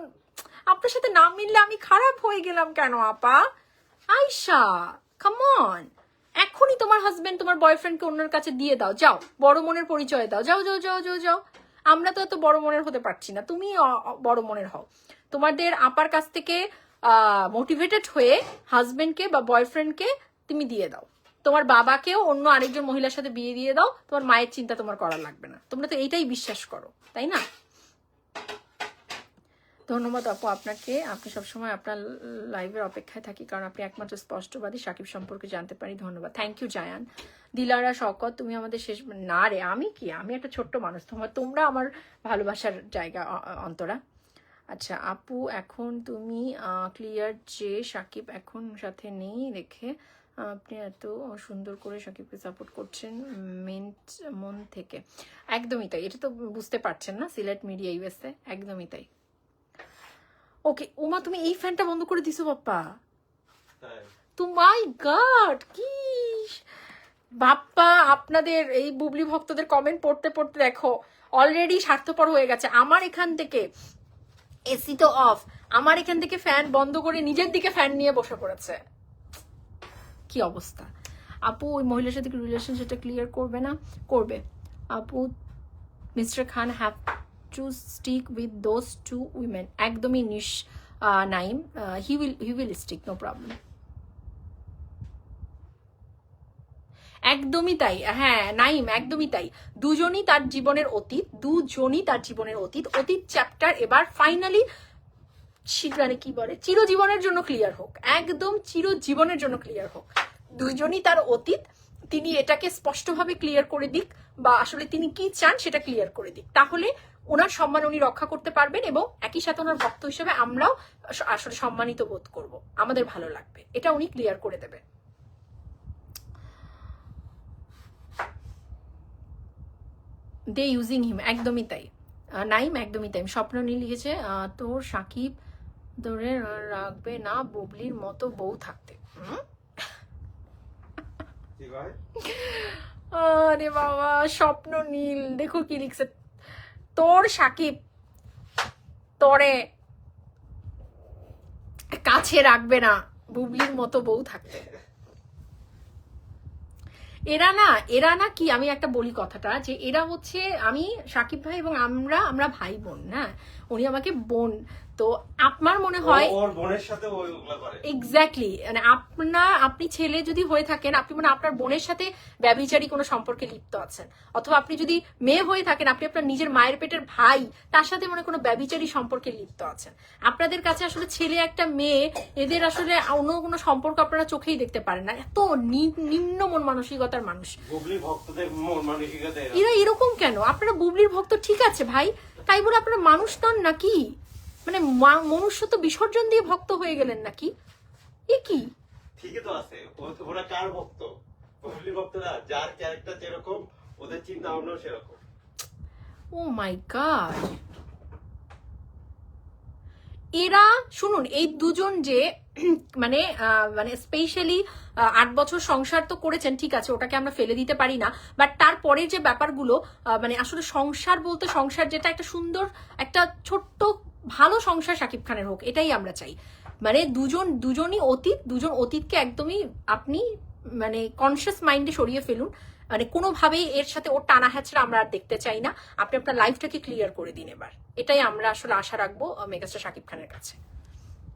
আপনার সাথে নাম মিললে আমি খারাপ হয়ে গেলাম কেন আপা? আয়েশা কাম অন, এখনই তোমার হাজবেন্ড তোমার বয়ফ্রেন্ডকে অন্যের কাছে দিয়ে দাও, যাও বড় মনের পরিচয় দাও, যাও। আমরা তো এত বড় মনের হতে পারছি না, তুমি বড় মনের হও। তোমাদের আপার কাছ থেকে মোটিভেটেড হয়ে হাজবেন্ডকে বা বয়ফ্রেন্ডকে তুমি দিয়ে দাও, তোমার বাবাকেও অন্য আরেকজন মহিলার সাথে বিয়ে দিয়ে দাও, তোমার মায়ের চিন্তা তোমার করা লাগবে না। তোমরা তো এইটাই বিশ্বাস করো, তাই না? ধন্যবাদ আপু আপনাকে, আপনি সবসময় আপনার লাইভের অপেক্ষায় থাকি, কারণ আপনি একমাত্র স্পষ্টবাদী, সাকিব সম্পর্কে জানতে পারি। ধন্যবাদ, থ্যাংক ইউ জায়ান। দিলারা শওকত, তুমি আমাদের শেষ না রে, আমি একটা ছোট্ট মানুষ, তোমরা আমার ভালোবাসার জায়গা অন্তরা। আচ্ছা আপু, এখন তুমি ক্লিয়ার যে সাকিব এখন সাথে নেই দেখে আপনি এত সুন্দর করে সাকিবকে সাপোর্ট করছেন মন থেকে। একদমই তাই, এটা তো বুঝতে পারছেন না, সিলেট মিডিয়া ইউএসএ, একদমই তাই। ওকে উমা, তুমি এই ফ্যানটা বন্ধ করে দিছো বাপ্পা? তাই তো মাই গড, কি বাপ্পা, আপনাদের এই বুবলি ভক্তদের কমেন্ট পড়তে পড়তে দেখো অলরেডি স্বার্থপর হয়ে গেছে। আমার এখান থেকে এসি তো অফ, আমার এখান থেকে ফ্যান বন্ধ করে নিজের দিকে ফ্যান নিয়ে বসে পড়েছে। কি অবস্থা আপু? ওই মহিলার সাথে রিলেশনশিপটা ক্লিয়ার করবে না? করবে আপু। Mister Khan have to stick with those two women. একদমই Naim, he will stick, no problem. একদমই তাই, হ্যাঁ নাইম, একদমই তাই। দুজনই তার জীবনের অতীত, দুজনই তার জীবনের অতীত। অতীত চ্যাপ্টার এবার ফাইনালি মানে কি বলে, চিরজীবনের জন্য ক্লিয়ার হোক, একদম চিরজীবনের জন্য ক্লিয়ার হোক। দুজনই তার অতীত, তিনি এটাকে স্পষ্টভাবে ক্লিয়ার করে দিক, বা আসলে তিনি কি চান সেটা ক্লিয়ার করে দিক। তাহলে ওনার সম্মান উনি রক্ষা করতে পারবেন, এবং একই সাথে ওনার ভক্ত হিসেবে আমরাও আসলে সম্মানিত বোধ করব, আমাদের ভালো লাগবে, এটা উনি ক্লিয়ার করে দেবেন। দে ইউজিং হিম, একদমই তাই নাইম, একদমই তাই। স্বপ্ননী লিখেছে তোর সাকিব ধরে রাখবে না বুবলির মতো বউ থাকতে। কি ভাই? আরে বাবা, স্বপ্ন নীল দেখো কি লিখছে, তোর সাকিব তোরে কাছে রাখবে না বুবলির মতো বউ থাকতে। এরা না কি, আমি একটা বলি কথাটা, যে এরা হচ্ছে, আমি সাকিব ভাই এবং আমরা ভাই বোন না, উনি আমাকে বোন, তো আপনার মনে হয় ওর বোনের সাথে ওইগুলা করে। এক্স্যাক্টলি, মানে আপনি ছেলে যদি হয়ে থাকেন, আপনি মানে আপনার বোনের সাথে ব্যভিচারী কোনো সম্পর্কে লিপ্ত আছেন, অথবা আপনি যদি মেয়ে হয়ে থাকেন, আপনি আপনার নিজের মায়ের পেটের ভাই তার সাথে মানে কোনো ব্যভিচারী সম্পর্কে লিপ্ত আছেন। আপনাদের কাছে আসলে ছেলে একটা মেয়ে, এদের আসলে অন্য কোনো সম্পর্ক আপনারা চোখেই দেখতে পারেন না, এত নিম্ন মন মানসিকতার মানুষ। বুবলি ভক্তদের মন মানসিকতা এরা এরকম কেন? আপনারা বুবলির ভক্ত ঠিক আছে ভাই, তাই বলে আপনারা মানুষ নন নাকি? মানে মনুষ্য তো বিসর্জন দিয়ে ভক্ত হয়ে গেলেন নাকি? এ কি? ঠিকই তো আছে, ওরা কার ভক্ত? বুবলি ভক্তরা, যার ক্যারেক্টার যেরকম ওদের চিন্তা ভাবনাও সেরকম। ও মাই গড, এরা শুনুন, এই দুজন যে মানে স্পেশালি 8 বছর সংসার তো করেছেন, ঠিক আছে, ওটাকে আমরা ফেলে দিতে পারি না, বাট তারপরে যে ব্যাপারগুলো, মানে আসলে সংসার বলতে, সংসার যেটা একটা সুন্দর একটা ছোট্ট ভালো সংসার শাকিব খানের হোক, এটাই আমরা চাই। মানে দুজনই অতীত, দুজন অতীতকে একদমই আপনি মানে কনসিয়াস মাইন্ডে সরিয়ে ফেলুন, মানে কোনোভাবেই এর সাথে ওর টানা হ্যাচড়া আমরা আর দেখতে চাই না। আপনি আপনার লাইফটাকে ক্লিয়ার করে দিন এবার, এটাই আমরা আসলে আশা রাখবো মেগাস্টার শাকিব খানের কাছে।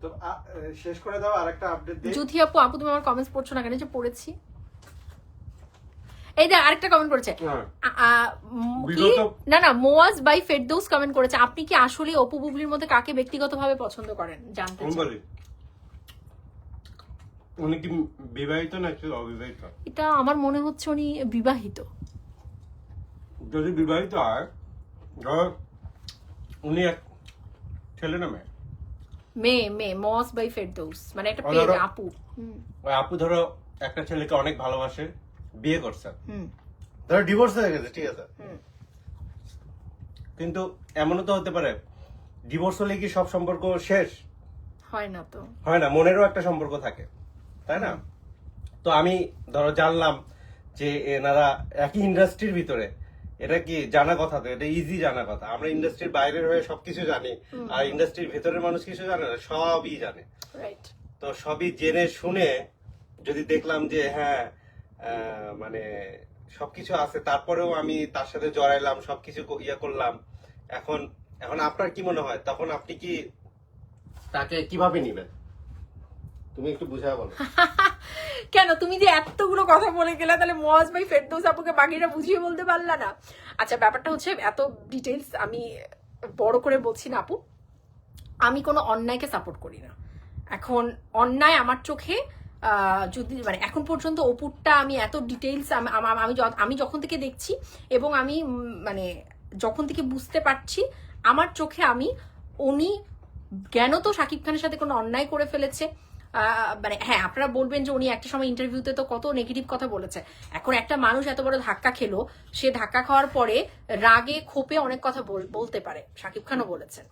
তো শেষ করে দাও, আরেকটা আপডেট দিই। জ্যোতি আপু তুমি আমার কমেন্টস পড়ছো না কেন? যে পড়েছি, এই যে আরেকটা কমেন্ট করেছে, কি না মোয়াজ বাই ফেরদৌস কমেন্ট করেছে, আপনি কি আসলে অপু বুবলির মধ্যে কাকে ব্যক্তিগতভাবে পছন্দ করেন জানতে চাই। উনি কি বিবাহিত নাকি অবিবাহিত? এটা আমার মনে হচ্ছে উনি বিবাহিত। যদি বিবাহিত হয়, ধর উনি এক ছেলে না মেয়ে? মেয়ে মোয়াজ বাই ফেরদৌস, মানে একটা পেজ আপু। ওই আপু ধরো একটা ছেলেকে অনেক ভালোবাসে, বিয়ে করছে, ধরো ডিভোর্স হয়ে গেছে, ঠিক আছে, কিন্তু এমনও তো হতে পারে ডিভোর্স হলে কি সব সম্পর্ক শেষ হয় না, তো হয় না, মনেরও একটা সম্পর্ক থাকে, তাই না? তো আমি ধরো জানলাম যে এনারা একই ইন্ডাস্ট্রির ভিতরে, এটা কি জানা কথা? তো এটা ইজি জানা কথা। আমরা ইন্ডাস্ট্রির বাইরের হয়ে সবকিছু জানি, আর ইন্ডাস্ট্রির ভেতরের মানুষ কিছু জানে না, সবই জানে। রাইট। তো সবই জেনে শুনে যদি দেখলাম যে হ্যাঁ মানে সবকিছু আছে, তারপরেও আমি তার সাথে জড়াইলাম, সবকিছু ইয়ে করলাম, এখন আপনার কি মনে হয়, তখন আপনি কি তাকে কিভাবে নিবেন? তুমি একটু বুঝায় বলো। কেন তুমি যে এতগুলো কথা বলে গেলে, তাহলে মোয়াজ ভাই ফেরদৌস আপুকে বাকিটা বুঝিয়ে বলতে পারলা না? আচ্ছা, ব্যাপারটা হচ্ছে, এত ডিটেইলস আমি বড় করে বলছি না আপু, আমি কোনো অন্যায়কে সাপোর্ট করি না। এখন অন্যায় আমার চোখে যদি মানে এখন পর্যন্ত অপুরটা আমি এত ডিটেইলস আমি যখন থেকে দেখছি, এবং আমি মানে যখন থেকে বুঝতে পারছি, আমার চোখে উনি জ্ঞান তো শাকিব খানের সাথে কোনো অন্যায় করে ফেলেছে। মানে হ্যাঁ, আপনারা বলবেন যে উনি একটা সময় ইন্টারভিউতে তো কত নেগেটিভ কথা বলেছে। এখন একটা মানুষ এত বড় ধাক্কা খেলো, সে ধাক্কা খাওয়ার পরে রাগে ক্ষোভে অনেক কথা বলতে পারে, শাকিব খানও বলেছেন।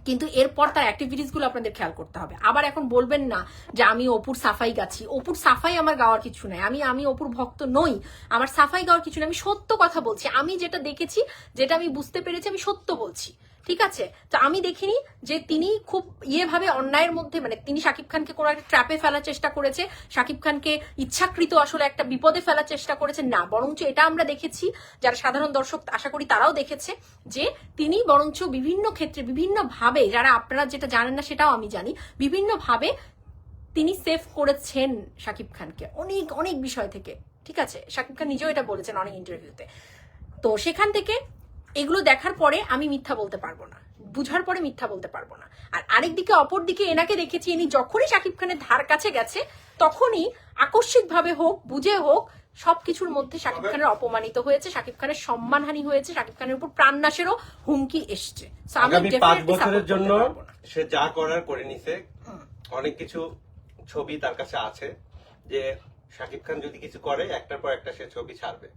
কিন্তু এরপর তার অ্যাক্টিভিটিস গুলো আপনাদের খেয়াল করতে হবে। আবার এখন বলবেন না যে আমি অপুর সাফাই গাছি, অপুর সাফাই আমার গাওয়ার কিছু নাই, আমি অপুর ভক্ত নই, আমার সাফাই গাওয়ার কিছু নেই, আমি সত্য কথা বলছি, আমি যেটা দেখেছি, যেটা আমি বুঝতে পেরেছি, আমি সত্য বলছি, ঠিক আছে? তো আমি দেখিনি যে তিনি খুব ভাবে অন্যায়ের মধ্যে, মানে তিনি শাকিব খানকে কোনো একটা ট্র্যাপে ফেলার চেষ্টা করেছে, শাকিব খানকে ইচ্ছাকৃত আসলে একটা বিপদে ফেলার চেষ্টা করেছে, না। বরঞ্চ এটা আমরা দেখেছি, যারা সাধারণ দর্শক আশা করি তারাও দেখেছে, যে তিনি বরঞ্চ বিভিন্ন ক্ষেত্রে বিভিন্ন ভাবে, যারা আপনারা যেটা জানেন না সেটাও আমি জানি, বিভিন্ন ভাবে তিনি সেভ করেছেন শাকিব খানকে অনেক অনেক বিষয় থেকে, ঠিক আছে? শাকিব খান নিজেও এটা বলেছেন অনেক ইন্টারভিউতে। তো সেখান থেকে এগুলো দেখার পরে আমি মিথ্যা বলতে পারবো না, বুঝার পরে মিথ্যা বলতে পারবো না। আর আরেকদিকে অপর দিকে এনাকে দেখেছি, ইনি যখনই শাকিব খানের ধার কাছে গেছে তখনই আকস্মিক ভাবে হোক, বুঝে হোক, সবকিছুর মধ্যে শাকিব খানের অপমানিত হয়েছে, শাকিব খানের সম্মানহানি হয়েছে, শাকিব খানের উপর প্রাণনাশেরও হুমকি এসছে। So আমি আগামী 5 definitely বছরের support জন্য করতে পারবো না। সে যা করার করে নিছে। অনেক কিছু ছবি তার কাছে আছে যে শাকিব খান যদি কিছু করে একটার পর একটা সে ছবি ছাড়বে।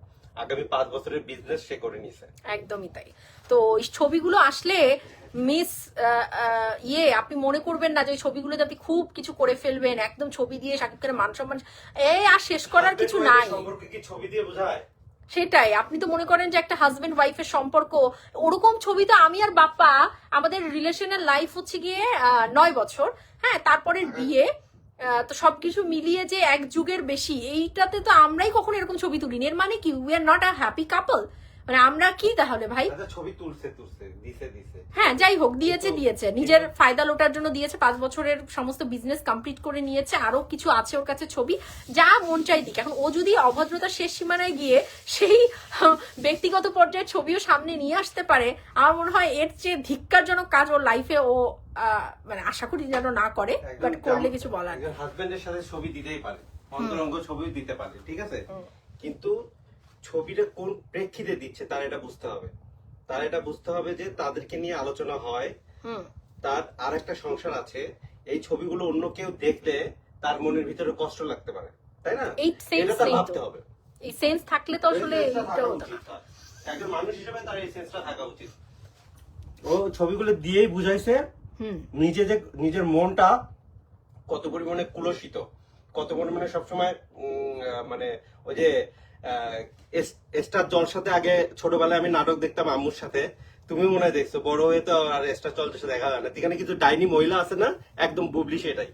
আগামী 5 বছরের বিজনেস সে করে নিছে। একদমই তাই। তো এই ছবিগুলো আসলে মিস আপনি মনে করবেন না যে ওই ছবিগুলোতে আপনি খুব কিছু করে ফেলবেন, একদম ছবি দিয়ে শাকিব খানের মান সম্মান আর শেষ করার কিছু নাই। সম্পর্কে কি ছবি দিয়ে বোঝায়? সেটাই, আপনি তো মনে করেন যে একটা হাজবেন্ড ওয়াইফের সম্পর্ক, ওরকম ছবি তো আমি আর বাপ্পা, আমাদের রিলেশনের লাইফ হচ্ছে গিয়ে 9 বছর, হ্যাঁ, তারপরে বিয়ে, তো সবকিছু মিলিয়ে যে এক যুগের বেশি, এইটাতে তো আমরাই কখনো এরকম ছবি তুলিনি। এর মানে কি we are not a happy কাপল? মানে আমরা কি তাহলে ভাই? ছবি তুলছে দিছে হ্যাঁ, যাই হোক, দিয়েছে নিজের ফায়দা লোটার জন্য দিয়েছে, 5 বছরের সমস্ত বিজনেস কমপ্লিট করে নিয়েছে, আরো কিছু আছে ওর কাছে ছবি, যা মন চাই দিক। এখন ও যদি অভদ্রতার শেষ সীমানায় গিয়ে সেই ব্যক্তিগত পর্যায়ের ছবিও সামনে নিয়ে আসতে পারে, আমার মনে হয় এর চেয়ে ধিক্কারজনক কাজ ওর লাইফে ও মানে আশা করি যেন না করে, বাট করলে কিছু বলার নেই। হাজবেন্ডের সাথে ছবি দিতেই পারে, অন্তরঙ্গ ছবি দিতে পারে, ঠিক আছে, কিন্তু ছবিটা কোন প্রেক্ষিতে দিচ্ছে তার এটা বুঝতে হবে। তার এটা বুঝতে হবে যে তাদেরকে নিয়ে আলোচনা হয়, তার আর একটা সংসার আছে, এই ছবিগুলো অন্য কেউ দেখলে তার মনের ভিতরে কষ্ট লাগতে পারে, তাই না? এটা তার ভাবতে হবে। এই সেন্স থাকলে তো আসলে একজন মানুষ হিসেবে তার এই সেন্সটা থাকা উচিত। ও ছবিগুলো দিয়েই বুঝাইছে নিজের মনটা কত পরিমাণে কুলসিত, কত পরিমাণে সবসময় মানে ওই যে স্টার জলসাতে আগে ছোটবেলায় আমি নাটক দেখতাম আম্মুর সাথে, তুমি মনে হয় দেখছো, বড় হয়ে তো আর স্টার জলসা দেখা হয় না, এখানে কিছু ডাইনি মহিলা আছে না, একদম বুবলি সেটাই।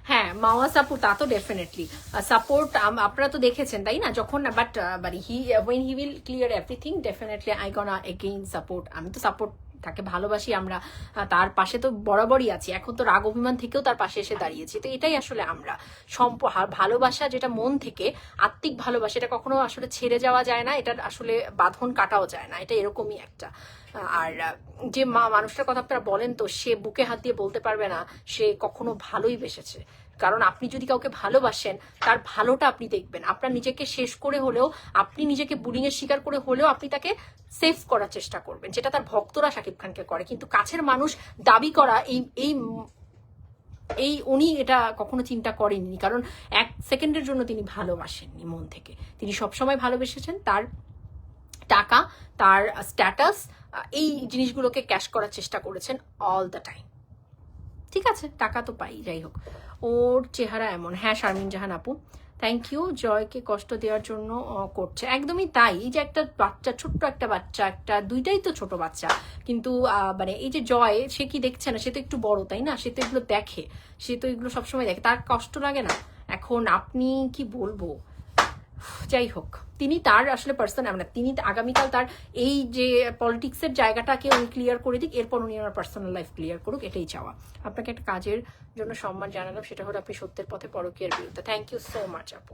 হ্যাঁ, মাওয়া সাপোর্ট, তা তো ডেফিনেটলি সাপোর্ট আপনারা তো দেখেছেন, তাই না? যখন but when he will clear everything, definitely I gonna again support. আমি তো সাপোর্ট তাকে ভালোবাসি, আমরা তার পাশে তো বরাবরই আছি, এখন তো রাগ অভিমান থেকেও তার পাশে এসে দাঁড়িয়েছি। তো এটাই আসলে আমরা ভালোবাসা, যেটা মন থেকে আত্মিক ভালোবাসা, এটা কখনো আসলে ছেড়ে যাওয়া যায় না, এটা আসলে বাঁধন কাটাও যায় না, এটা এরকমই একটা। আর যে মানুষটার কথা আপনারা বলেন, তো সে বুকে হাত দিয়ে বলতে পারবে না সে কখনো ভালোই বেসেছে, কারণ আপনি যদি কাউকে ভালোবাসেন তার ভালোটা আপনি দেখবেন, আপনার নিজেকে শেষ করে হলেও, আপনি নিজেকে বুলিং এর শিকার করে হলেও আপনি তাকে সেভ করার চেষ্টা করবেন, যেটা তার ভক্তরা শাকিব খানকে করে। কিন্তু কাছের মানুষ দাবি করা উনি এটা কখনো চিন্তা করেননি, কারণ 1 সেকেন্ডের জন্য তিনি ভালোবাসেননি মন থেকে, তিনি সবসময় ভালোবেসেছেন তার টাকা, তার স্ট্যাটাস, এই জিনিসগুলোকে ক্যাশ করার চেষ্টা করেছেন অল দ্য টাইম। ঠিক আছে, টাকা তো পাই, যাই হোক, ওর চেহারা এমন। হ্যাঁ, শারমিন জাহান আপু, থ্যাংক ইউ। জয়কে কষ্ট দেওয়ার জন্য করছে, একদমই তাই। এই যে একটা বাচ্চা, ছোট্ট একটা বাচ্চা, দুইটাই তো ছোট বাচ্চা, কিন্তু মানে এই যে জয়, সে কি দেখছে না? সে তো একটু বড়, তাই না? সে তো এগুলো দেখে, সে তো এগুলো সবসময় দেখে, তার কষ্ট লাগে না? এখন আপনি কি বলবো, যাই হোক, তিনি তার আসলে পার্সন, মানে তিনি আগামীকাল তার এই যে পলিটিক্সের জায়গাটাকে উনি ক্লিয়ার করে দিক, এরপর উনি আমার পার্সোনাল লাইফ ক্লিয়ার করুক, এটাই চাওয়া। আপনাকে একটা কাজের জন্য সম্মান জানালাম, সেটা হলো আপনি সত্যের পথে পরকীয়ার বিরুদ্ধে। থ্যাংক ইউ সো মাচ আপু।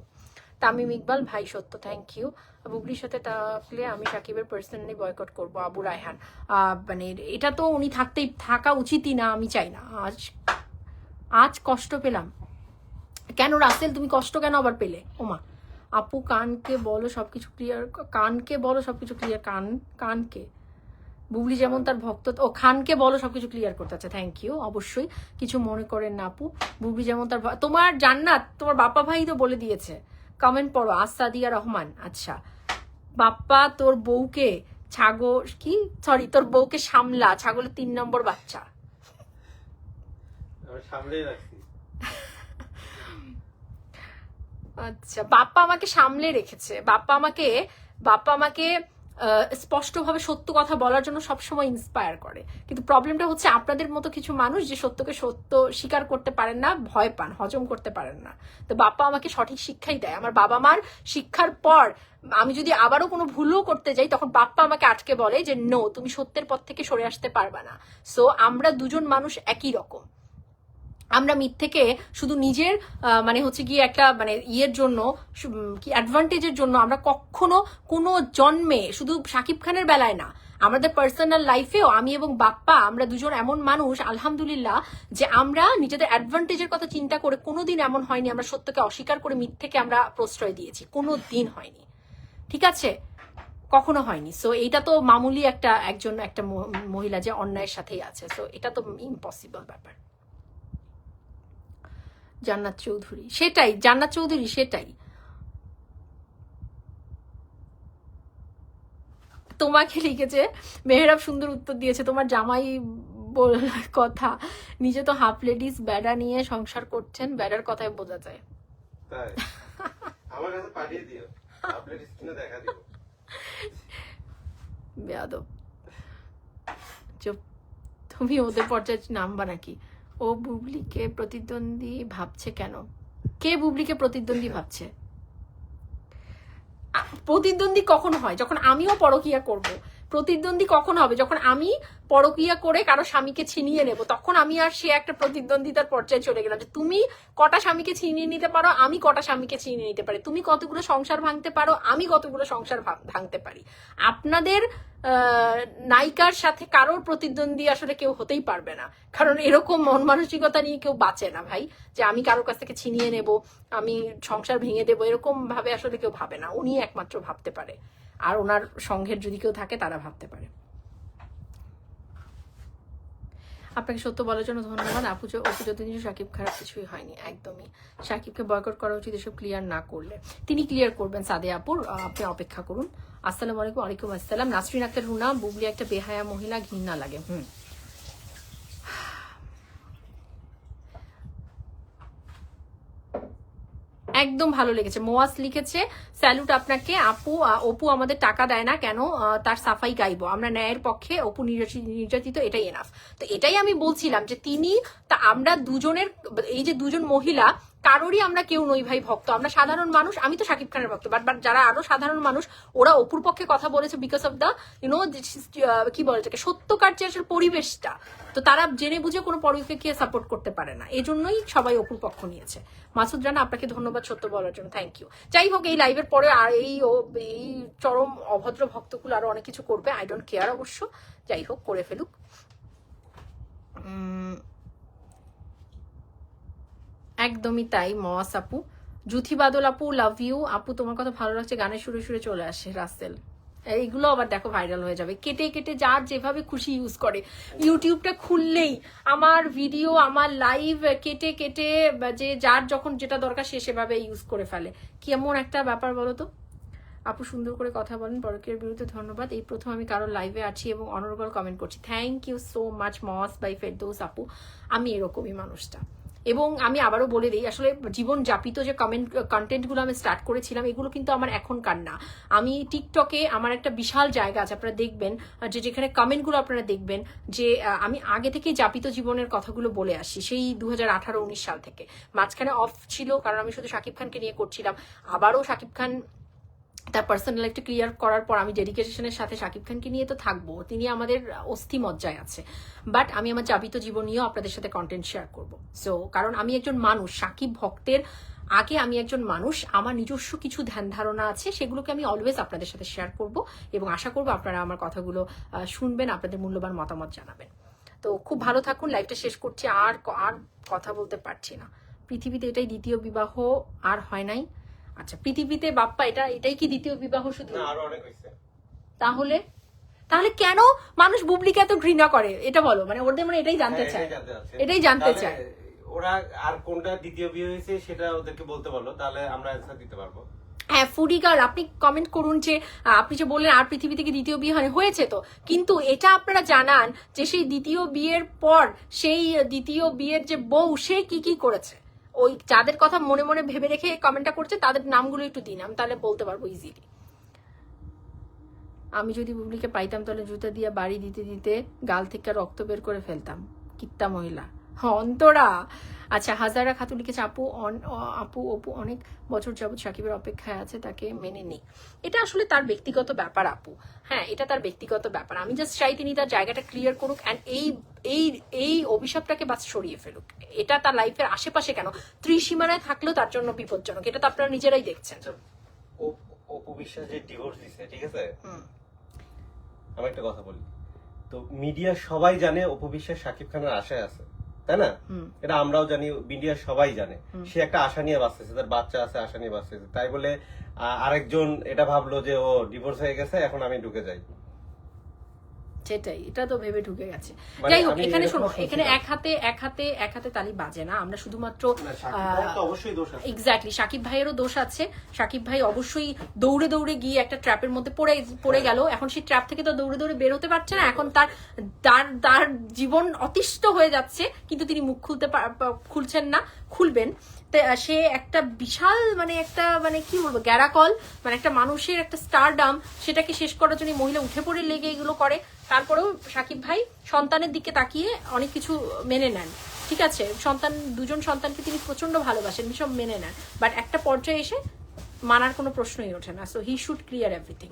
তামিম ইকবাল, ভাই সত্য, থ্যাংক ইউ। বুবলির সাথে থাকলে আমি সাকিবের পার্সোনালি বয়কট করবো। আবু রায়হান, মানে এটা তো উনি থাকা উচিতই না, আমি চাই না। আজ কষ্ট পেলাম কেন রাসেল? তুমি কষ্ট কেন আবার পেলে? ওমা, আপু কানকে বলো সবকিছু ক্লিয়ার, কানকে বলো সবকিছু ক্লিয়ার, কানকে বুবলি যেমন তার ভক্ত, ও খানকে বলো সবকিছু ক্লিয়ার করতে। আচ্ছা থ্যাংক ইউ, অবশ্যই কিছু মনে করেন না আপু। বুবলি যেমন তার তোমার জান্নাত, তোমার বাপ্পা ভাই তো বলে দিয়েছে, কমেন্ট পড়ো। আসাদিয়া রহমান, আচ্ছা বাপ্পা তোর বউকে ছাগল কি সরি তোর বউকে সামলা, ছাগলের 3 নম্বর বাচ্চা। আমি সামলেই রাখছি। আচ্ছা বাপ্পা আমাকে সামলে রেখেছে, বাপ্পা আমাকে স্পষ্টভাবে সত্য কথা বলার জন্য সবসময় ইন্সপায়ার করে। কিন্তু প্রবলেমটা হচ্ছে আপনাদের মতো কিছু মানুষ যে সত্যকে সত্য স্বীকার করতে পারেন না, ভয় পান, হজম করতে পারেন না। তো বাপ্পা আমাকে সঠিক শিক্ষাই দেয়। আমার বাবা মার শিক্ষার পর আমি যদি আবারও কোনো ভুলও করতে যাই, তখন বাপ্পা আমাকে আটকে বলে যে নো, তুমি সত্যের পথ থেকে সরে আসতে পারবা না। সো আমরা দুজন মানুষ একই রকম। আমরা মিথ্যেকে শুধু নিজের মানে হচ্ছে গিয়ে একটা মানে ইয়ের জন্য, কি অ্যাডভান্টেজের জন্য আমরা কখনো কোনো জন্মে, শুধু শাকিব খানের বেলায় না, আমাদের পার্সোনাল লাইফেও আমি এবং বাপ্পা আমরা দুজন এমন মানুষ আলহামদুলিল্লাহ যে আমরা নিজেদের অ্যাডভান্টেজের কথা চিন্তা করে কোনোদিন এমন হয়নি আমরা সত্যকে অস্বীকার করে মিথ্যেকে আমরা প্রশ্রয় দিয়েছি, কোনো দিন হয়নি, ঠিক আছে, কখনো হয়নি। সো এইটা তো মামুলি একজন মহিলা যে অন্যায়ের সাথেই আছে, সো এটা তো ইম্পসিবল ব্যাপার। জান্নাত চৌধুরী, সেটাই জান্নাত চৌধুরী, সেটাই তোমাকে লিখেছে। মেহরাব সুন্দর উত্তর দিয়েছে, তোমার জামাই বলার কথা, নিজে তো হাফ লেডিস ব্যাডা নিয়ে সংসার করছেন, ব্যাডার কথায় বোঝা যায়। তাই আমার কাছে পাঠিয়ে দিও, আপনার স্ক্রিনে দেখা দিব। বেয়াদব, চুপ, তুমি ওদের পর্যায়ে নামবা নাকি? ও বুবলিকে প্রতিদ্বন্দ্বী ভাবছে কেন? কে বুবলিকে প্রতিদ্বন্দ্বী ভাবছে? প্রতিদ্বন্দ্বী কখন হয়? যখন আমিও পরকীয়া করব। প্রতিদ্বন্দ্বী কখন হবে? যখন আমি পরকীয়া করে কারো স্বামীকে ছিনিয়ে নেব, তখন আমি আর সে একটা প্রতিদ্বন্দ্বিতার পর্যায়ে চলে গেলাম যে তুমি কটা স্বামীকে ছিনিয়ে নিতে পারো, আমি কটা স্বামীকে ছিনিয়ে নিতে পারি, তুমি কতগুলো সংসার ভাঙতে পারো, আমি কতগুলো সংসার ভাঙতে পারি। আপনাদের নায়িকার সাথে কারোর প্রতিদ্বন্দ্বী আসলে কেউ হতেই পারবে না, কারণ এরকম মন মানসিকতা নিয়ে কেউ বাঁচে না ভাই, যে আমি কারোর কাছ থেকে ছিনিয়ে নেব, আমি সংসার ভেঙে দেবো, এরকম ভাবে আসলে কেউ ভাবে না। উনি একমাত্র ভাবতে পারে, আর ওনার সঙ্গের যদি কেউ থাকে তারা ভাবতে পারে। আপনাকে সত্য বলার জন্য ধন্যবাদ আপু। অপু যতদিন শাকিব খারাপ কিছুই হয়নি, একদমই। শাকিবকে বয়কট করা উচিত এসব ক্লিয়ার না করলে। তিনি ক্লিয়ার করবেন সাদে আপুর, আপনি অপেক্ষা করুন। আসসালামু আলাইকুম। ওয়ালাইকুম আসসালাম। নাসরিন আক্তার রুনা, বুবলি একটা বেহায়া মহিলা, ঘৃণা লাগে। একদম ভালো লেগেছে। মোয়াজ লিখেছে স্যালুট আপনাকে আপু, অপু আমাদের টাকা দেয় না কেন, তার সাফাই গাইবো, আমরা ন্যায়ের পক্ষে, অপু নির্যাতিত, এটাই এনাফ। তো এটাই আমি বলছিলাম যে আমরা দুজনের, এই যে দুজন মহিলা, কারোরই আমরা কেউ নই ভাই ভক্ত, আমরা সাধারণ মানুষ। আমি তো শাকিব খানের ভক্ত, বাট যারা আরো সাধারণ মানুষ ওরা অপুর পক্ষে কথা বলেছে বিকজ অফ দ্য কি বলে এটাকে, সত্যকার যে আসলে পরিবেশটা, তো তারা জেনে বুঝে কোনো পরকে সাপোর্ট করতে পারে না, এই জন্যই সবাই অপুর পক্ষ নিয়েছে। মাসুদ রানা, আপনাকে ধন্যবাদ সত্য বলার জন্য, থ্যাংক ইউ। যাই হোক, এই লাইভের পরে আর এই চরম অভদ্র ভক্তগুলো আরো অনেক কিছু করবে, আই ডোন্ট কেয়ার অবশ্য, যাই হোক করে ফেলুক। একদমই তাই মওয়াস আপু। জুথি বাদল আপু, লাভ ইউ আপু, তোমার কথা ভালো লাগছে, গানের সুরে সুরে চলে আসে রাসেল। এইগুলো আবার দেখো ভাইরাল হয়ে যাবে, কেটে কেটে যার যেভাবে খুশি ইউজ করে। ইউটিউবটা খুললেই আমার ভিডিও, আমার লাইভ কেটে কেটে যে যার যখন যেটা দরকার সে সেভাবে ইউজ করে ফেলে। কেমন একটা ব্যাপার বলো তো? আপু সুন্দর করে কথা বলেন, পরকের বিরুদ্ধে ধন্যবাদ। এই প্রথম আমি কারোর লাইভে আছি এবং অনর্গল কমেন্ট করছি। Thank you so much Mowaz বাই ফেরদৌস আপু, আমি এরকমই মানুষটা। এবং আমি আবারও বলে দিই, আসলে জীবন যাপিত যে কন্টেন্টগুলো আমি স্টার্ট করেছিলাম, এগুলো কিন্তু আমার এখনকার না। আমি টিকটকে আমার একটা বিশাল জায়গা আছে, আপনারা দেখবেন যে যেখানে কমেন্টগুলো আপনারা দেখবেন যে আমি আগে থেকেই যাপিত জীবনের কথাগুলো বলে আসি, সেই 2018-19 সাল থেকে। মাঝখানে অফ ছিল কারণ আমি শুধু শাকিব খানকে নিয়ে করছিলাম। আবারও শাকিব খান তার পার্সোনাল লাইফটা ক্লিয়ার করার পর আমি ডেডিকেশনের সাথে শাকিব খানকে নিয়ে তো থাকবো, তিনি আমাদের অস্থি মজ্জায় আছে, বাট আমি আমার যাবিত জীবন নিয়েও আপনাদের সাথে কন্টেন্ট শেয়ার করবো। সো কারণ আমি একজন মানুষ, শাকিব ভক্তের আগে আমি একজন মানুষ, আমার নিজস্ব কিছু ধ্যান ধারণা আছে, সেগুলোকে আমি অলওয়েজ আপনাদের সাথে শেয়ার করব এবং আশা করবো আপনারা আমার কথাগুলো শুনবেন, আপনাদের মূল্যবান মতামত জানাবেন। তো খুব ভালো থাকুন, লাইভটা শেষ করছি, আর কথা বলতে পারছি না। পৃথিবীতে এটাই দ্বিতীয় বিবাহ, আর হয় নাই, আচ্ছা, পৃথিবীতে বাপ্পা এটাই কি দ্বিতীয় বিবাহ শুধু? না, আরো অনেক হয়েছে। তাহলে কেন মানুষ বুবলিকে এত ঘৃণা করে এটা বলো, মানে ওদের মানে এটাই জানতে চায়, এটাই জানতে চায়। ওরা আর কোনটা দ্বিতীয় বিয়ে হয়েছে সেটা ওদেরকে বলতে বলো, তাহলে আমরা অ্যান্সার দিতে পারবো। হ্যাঁ, ফুডি গার্ল, আপনি কমেন্ট করুন যে আপনি যে বললেন আর পৃথিবী থেকে দ্বিতীয় বিয়ে হয়েছে তো, কিন্তু এটা আপনারা জানান যে সেই দ্বিতীয় বিয়ের পর সেই দ্বিতীয় বিয়ের যে বউ সে কি কি করেছে। ওই যাদের কথা মনে মনে ভেবে রেখে কমেন্টটা করছে তাদের নামগুলো একটু দিন, আমি তাহলে বলতে পারবো ইজিলি। আমি যদি বুবলিকে পাইতাম তাহলে জুতা দিয়ে বাড়ি দিতে দিতে গাল থেকে রক্ত বের করে ফেলতাম। কিত্তা মহিলা অন্তরা। আচ্ছা, হাজারা খাতুন লিখেছে আপু অপু অনেক বছর যাবত সাকিবের অপেক্ষায় আছে, তাকে মেনে নেই। এটা আসলে তার ব্যক্তিগত ব্যাপার আপু, হ্যাঁ এটা তার ব্যক্তিগত ব্যাপার। আমি জাস্ট চাই তিনি তার জায়গাটা ক্লিয়ার করুক অ্যান্ড এই অভিশাপটাকে বাস সরিয়ে ফেলুক। এটা তার লাইফের আশেপাশে কেন ত্রিসীমানায় থাকলেও তার জন্য বিপজ্জনক, এটা তো আপনারা নিজেরাই দেখছেন। অপু বিশ্বাস যে ডিভোর্স দিছে, ঠিক আছে, আমি একটা কথা বলি, তো মিডিয়া সবাই জানে অপু বিশ্বাস শাকিব খানের আশায় আছে, তাই না? এটা আমরাও জানি, মিডিয়া সবাই জানে। সে একটা আশা নিয়ে বাঁচতেছে, তার বাচ্চা আছে, আশা নিয়ে বাঁচতেছে। তাই বলে আরেকজন এটা ভাবলো যে ও ডিভোর্স হয়ে গেছে, এখন আমি ঢুকে যাই। সেটাই, এটা তো ভেবে ঢুকে গেছে। যাই হোক, এখানে শোনো, এখানে এক হাতে তালি বাজে না। আমরা শুধুমাত্র এক্স্যাক্টলি সাকিব ভাইয়েরও দোষ আছে। সাকিব ভাই অবশ্যই দৌড়ে দৌড়ে গিয়ে একটা ট্র্যাপের মধ্যে পড়ে গেল। এখন সেই ট্র্যাপ থেকে তো দৌড়ে দৌড়ে বের হতে পারছে না। এখন তার জীবন অতিষ্ঠ হয়ে যাচ্ছে, কিন্তু তিনি মুখ খুলছেন না, খুলবেন। সে একটা বিশাল মানে কি বলবো গ্যারাকল, মানে একটা মানুষের একটা স্টারডাম, সেটাকে শেষ করার জন্য মহিলা উঠে পড়ে লেগে এগুলো করে। তারপরেও সাকিব ভাই সন্তানের দিকে তাকিয়ে অনেক কিছু মেনে নেন, ঠিক আছে, দুজন সন্তানকে তিনি প্রচন্ড ভালোবাসেন, সব মেনে নেন। বাট একটা পর্যায়ে এসে মানার কোনো প্রশ্নই ওঠে না। So he should clear everything.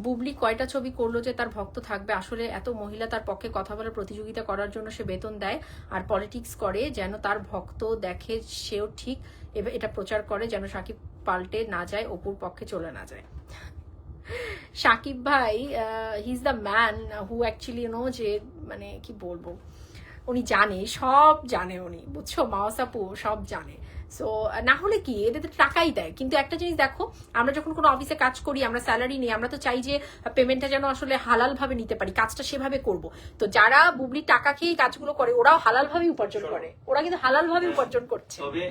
Bubly কয়টা ছবি করলো যে তার ভক্ত থাকবে? আসলে এত মহিলা তার পক্ষে কথা বলার প্রতিযোগিতা করার জন্য সে বেতন দেয় আর পলিটিক্স করে যেন তার ভক্ত দেখে সেও ঠিক এটা প্রচার করে যেন সাকিব পাল্টে না যায়, অপুর পক্ষে চলে না যায়। সাকিব ভাই he is the man who actually যে মানে কি বলবো, উনি জানে, সব জানে উনি, বুঝছো মাওয়াসাপু, সব জানে। সো না হলে কি, এদের তো টাকাই দেয়। কিন্তু একটা জিনিস দেখো, আমরা যখন কোনো অফিসে কাজ করি, আমরা স্যালারি নিই, আমরা তো চাই যে পেমেন্টটা যেন আসলে হালাল ভাবে নিতে পারি, কাজটা সেভাবে করব। তো যারা বুবলি টাকা খেয়ে কাজগুলো করে ওরাও হালাল ভাবে উপার্জন করে, ওরা কিন্তু হালাল ভাবে উপার্জন করছে। তবে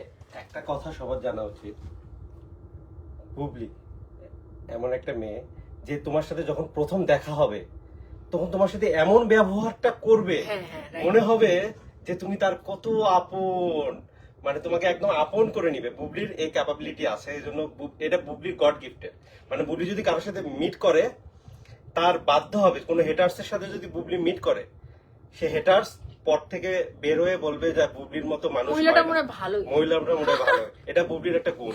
একটা কথা সবার জানা উচিত, বুবলি এমন একটা মেয়ে যে তোমার সাথে যখন প্রথম দেখা হবে তখন তোমার সাথে এমন ব্যবহারটা করবে, মনে হবে যে তুমি তার কত আপন, মানে তোমাকে একদম আপন করে নিবে। বুবলির এই ক্যাপাবিলিটি আছে, এই জন্য এটা বুবলির গড গিফটেড। মানে বুবলি যদি কারোর সাথে মিট করে, তার বাধ্য হবে, কোনো হেটার্স এর সাথে যদি বুবলি মিট করে, সে হেটার্স পর থেকে বের হয়ে বলবে যে বুবলির মতো মানুষ, মহিলাটা মনে ভালো, মহিলাটা মনে ভালো। এটা বুবলির একটা গুণ।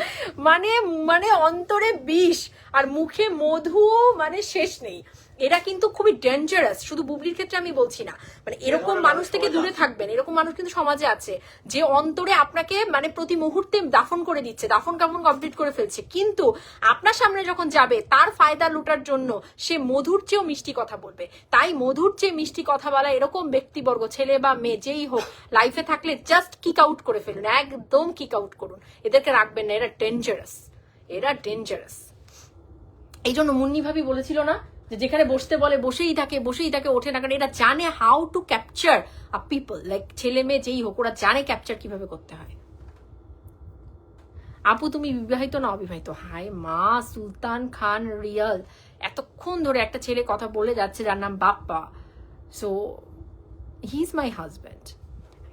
মানে অন্তরে বিষ আর মুখে মধু, মানে শেষ নেই। এরা কিন্তু খুবই ডেঞ্জারাস, শুধু বুবলির ক্ষেত্রে আমি বলছি না, মানে এরকম মানুষ থেকে দূরে থাকবেন। এরকম মানুষ কিন্তু সমাজে আছে যে অন্তরে আপনাকে মানে প্রতি মুহূর্তে দাফন করে দিচ্ছে, দাফন কাফন কমপ্লিট করে ফেলছে, কিন্তু আপনার সামনে যখন যাবে তার ফায়দা লুটার জন্য সে মধুর চেয়েও মিষ্টি কথা বলবে। তাই মধুর চেয়ে মিষ্টি কথা বলা এরকম ব্যক্তিবর্গ, ছেলে বা মেয়ে যেই হোক, লাইফে থাকলে জাস্ট কিক আউট করে ফেলুন, একদম কিক আউট করুন। এদেরকে রাখবেন না, এরা ডেঞ্জারাস, এরা ডেঞ্জারাস। এই জন্য মুন্নি ভাবি বলেছিল না যে যেখানে বসতে বলে বসেই থাকে, ওঠে না, কারণ এরা জানে how to capture a people, like ছেলে মেয়ে যেই হোক, ওরা জানে ক্যাপচার কিভাবে করতে হয়। আপু তুমি বিবাহিত না অবিবাহিত? হায় মা, সুলতান খান রিয়াল এতক্ষণ ধরে একটা ছেলে কথা বলে যাচ্ছে যার নাম Bappa. So he is my husband.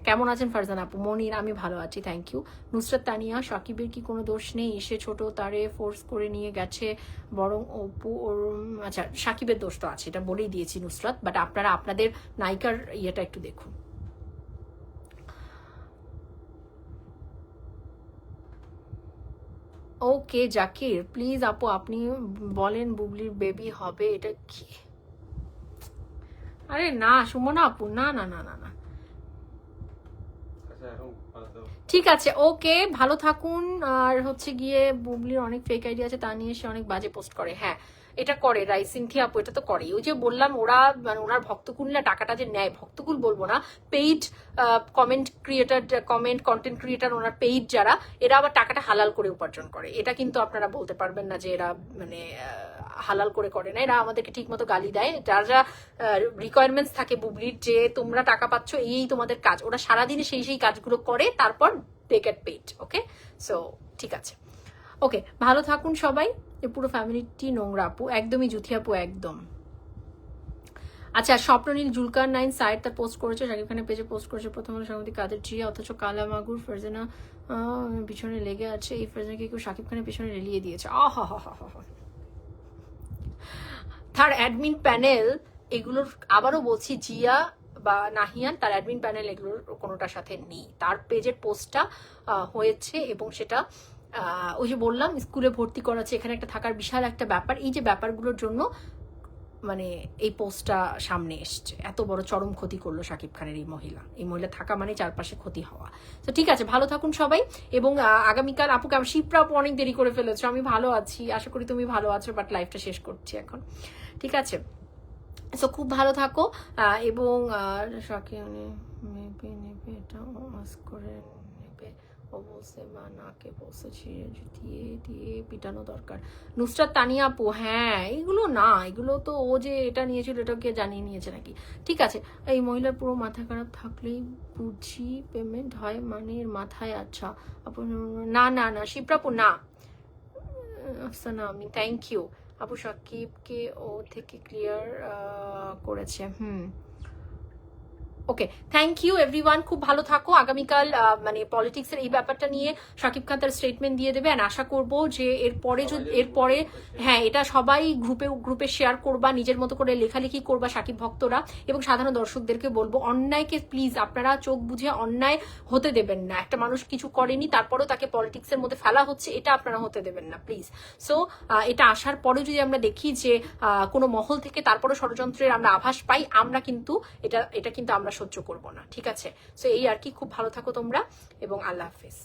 কেমন আছেন ফারজান আপু? মনির আমি ভালো আছি, থ্যাংক ইউ। নুসরাত তানিয়া, সাকিবের কি কোনো দোষ নেই? সে ছোট, তারে ফোর্স করে নিয়ে গেছে, বরং অপু ওর আচ্ছা সাকিবের দোষ তো আছে, এটা বলেই দিয়েছি নুসরাত। বাট আপনারা আপনাদের নায়িকার ইয়েটা একটু দেখুন। ওকে জাকির, প্লিজ আপু আপনি বলেন বুবলির বেবি হবে, এটা কি? আরে না সুমনা আপু, না না না না না, আচ্ছা এখন ঠিক আছে, ওকে, ভালো থাকুন। আর হচ্ছে গিয়ে বুবলির অনেক ফেক আইডি আছে, তা নিয়ে সে অনেক বাজে পোস্ট করে। হ্যাঁ, এটা করে রাইসিনথি আপু, এটা তো করে। ওই যে বললাম, ওরা মানে ওনার ভক্তকুলরা টাকাটা যে নেয়, ভক্তকুল বলবো না, paid comment creator, comment content creator, ওনার পেইড যারা, এরা আবার টাকাটা হালাল করে উপার্জন করে। এটা কিন্তু আপনারা বলতে পারবেন না যে এরা মানে হালাল করে না। এরা আমাদেরকে ঠিক মতো গালি দেয়। যার যা রিকোয়ারমেন্টস থাকে বুবলির, যে তোমরা টাকা পাচ্ছ, এই তোমাদের কাজ, ওরা সারাদিনে সেই কাজগুলো করে, তারপর they get paid. Okay, so ঠিক আছে, ওকে, ভালো থাকুন সবাই। এ পুরো ফ্যামিলিটি নোংরা আপু, একদমই জুথি আপু, একদম। আচ্ছা, স্বপ্ননীল জুলকার 9 সাইড তার পোস্ট করেছে, শাকিব খানের পেজে পোস্ট করেছে, প্রথম হলো সাংবাদি কাদের জিয়া, অথচ কালা মাগুর ফারজানা পিছনে লেগে আছে। এই ফারজানাকে কেউ শাকিব খানের পিছনে রেলিয়ে দিয়েছে। আহা হা হা হা। তার অ্যাডমিন প্যানেল এগুলোর, আবারও বলছি, জিয়া বা নাহিয়ান, তার অ্যাডমিন প্যানেল এগুলোর কোনোটার সাথে নেই। তার পেজের পোস্টটা হয়েছে, এবং সেটা ওই যে বললাম স্কুলে ভর্তি করাচ্ছে, এখানে একটা থাকার বিশাল একটা ব্যাপার। এই যে ব্যাপারগুলোর জন্য মানে এই পোস্টটা সামনে এসছে। এত বড় চরম ক্ষতি করলো শাকিব খানের এই মহিলা থাকা মানে চারপাশে ক্ষতি হওয়া। তো ঠিক আছে, ভালো থাকুন সবাই। এবং আগামীকাল আপুকে, আমি শিপ্রা আপু অনেক দেরি করে ফেলেছো, আমি ভালো আছি, আশা করি তুমি ভালো আছো, বাট লাইফটা শেষ করছি এখন, ঠিক আছে? সো খুব ভালো থাকো। এবং শাকিব মেপে নেবে, এটা করে নেবে, ও বলছে মা নাকে বলছে ছিঁড়ে দিয়ে পিটানো দরকার। নুসরাত তানিয়া আপু, হ্যাঁ এগুলো না, এগুলো তো ও যে এটা নিয়েছিল, এটাকে জানিয়ে নিয়েছে নাকি? ঠিক আছে, এই মহিলার পুরো মাথা খারাপ থাকলেই বুঝি পেমেন্ট হয়, মানে এর মাথায়। আচ্ছা আপু, না শিপ্রাপু, না আফসানা, আমি থ্যাংক ইউ আপু, সাকিবকে ও থেকে ক্লিয়ার করেছে। ওকে, থ্যাংক ইউ এভরিওয়ান, খুব ভালো থাকো। আগামীকাল মানে পলিটিক্সের এই ব্যাপারটা নিয়ে শাকিব খান তার স্টেটমেন্ট দিয়ে দেবে, অ্যান্ড আশা করবো যে এরপরে হ্যাঁ, এটা সবাই গ্রুপে শেয়ার করবা, নিজের মতো করে লেখালেখি করবা শাকিব ভক্তরা, এবং সাধারণ দর্শকদেরকে বলবো অন্যায়কে প্লিজ আপনারা চোখ বুঝে অন্যায় হতে দেবেন না। একটা মানুষ কিছু করেনি, তারপরেও তাকে পলিটিক্সের মধ্যে ফেলা হচ্ছে, এটা আপনারা হতে দেবেন না প্লিজ। সো এটা আসার পরে যদি আমরা দেখি যে কোনো মহল থেকে তারপরে ষড়যন্ত্রের আমরা আভাস পাই, আমরা কিন্তু এটা কিন্তু আমরা সহ্য করব না, ঠিক আছে? সো এই আর কি, খুব ভালো থাকো তোমরা, এবং আল্লাহ হাফেজ।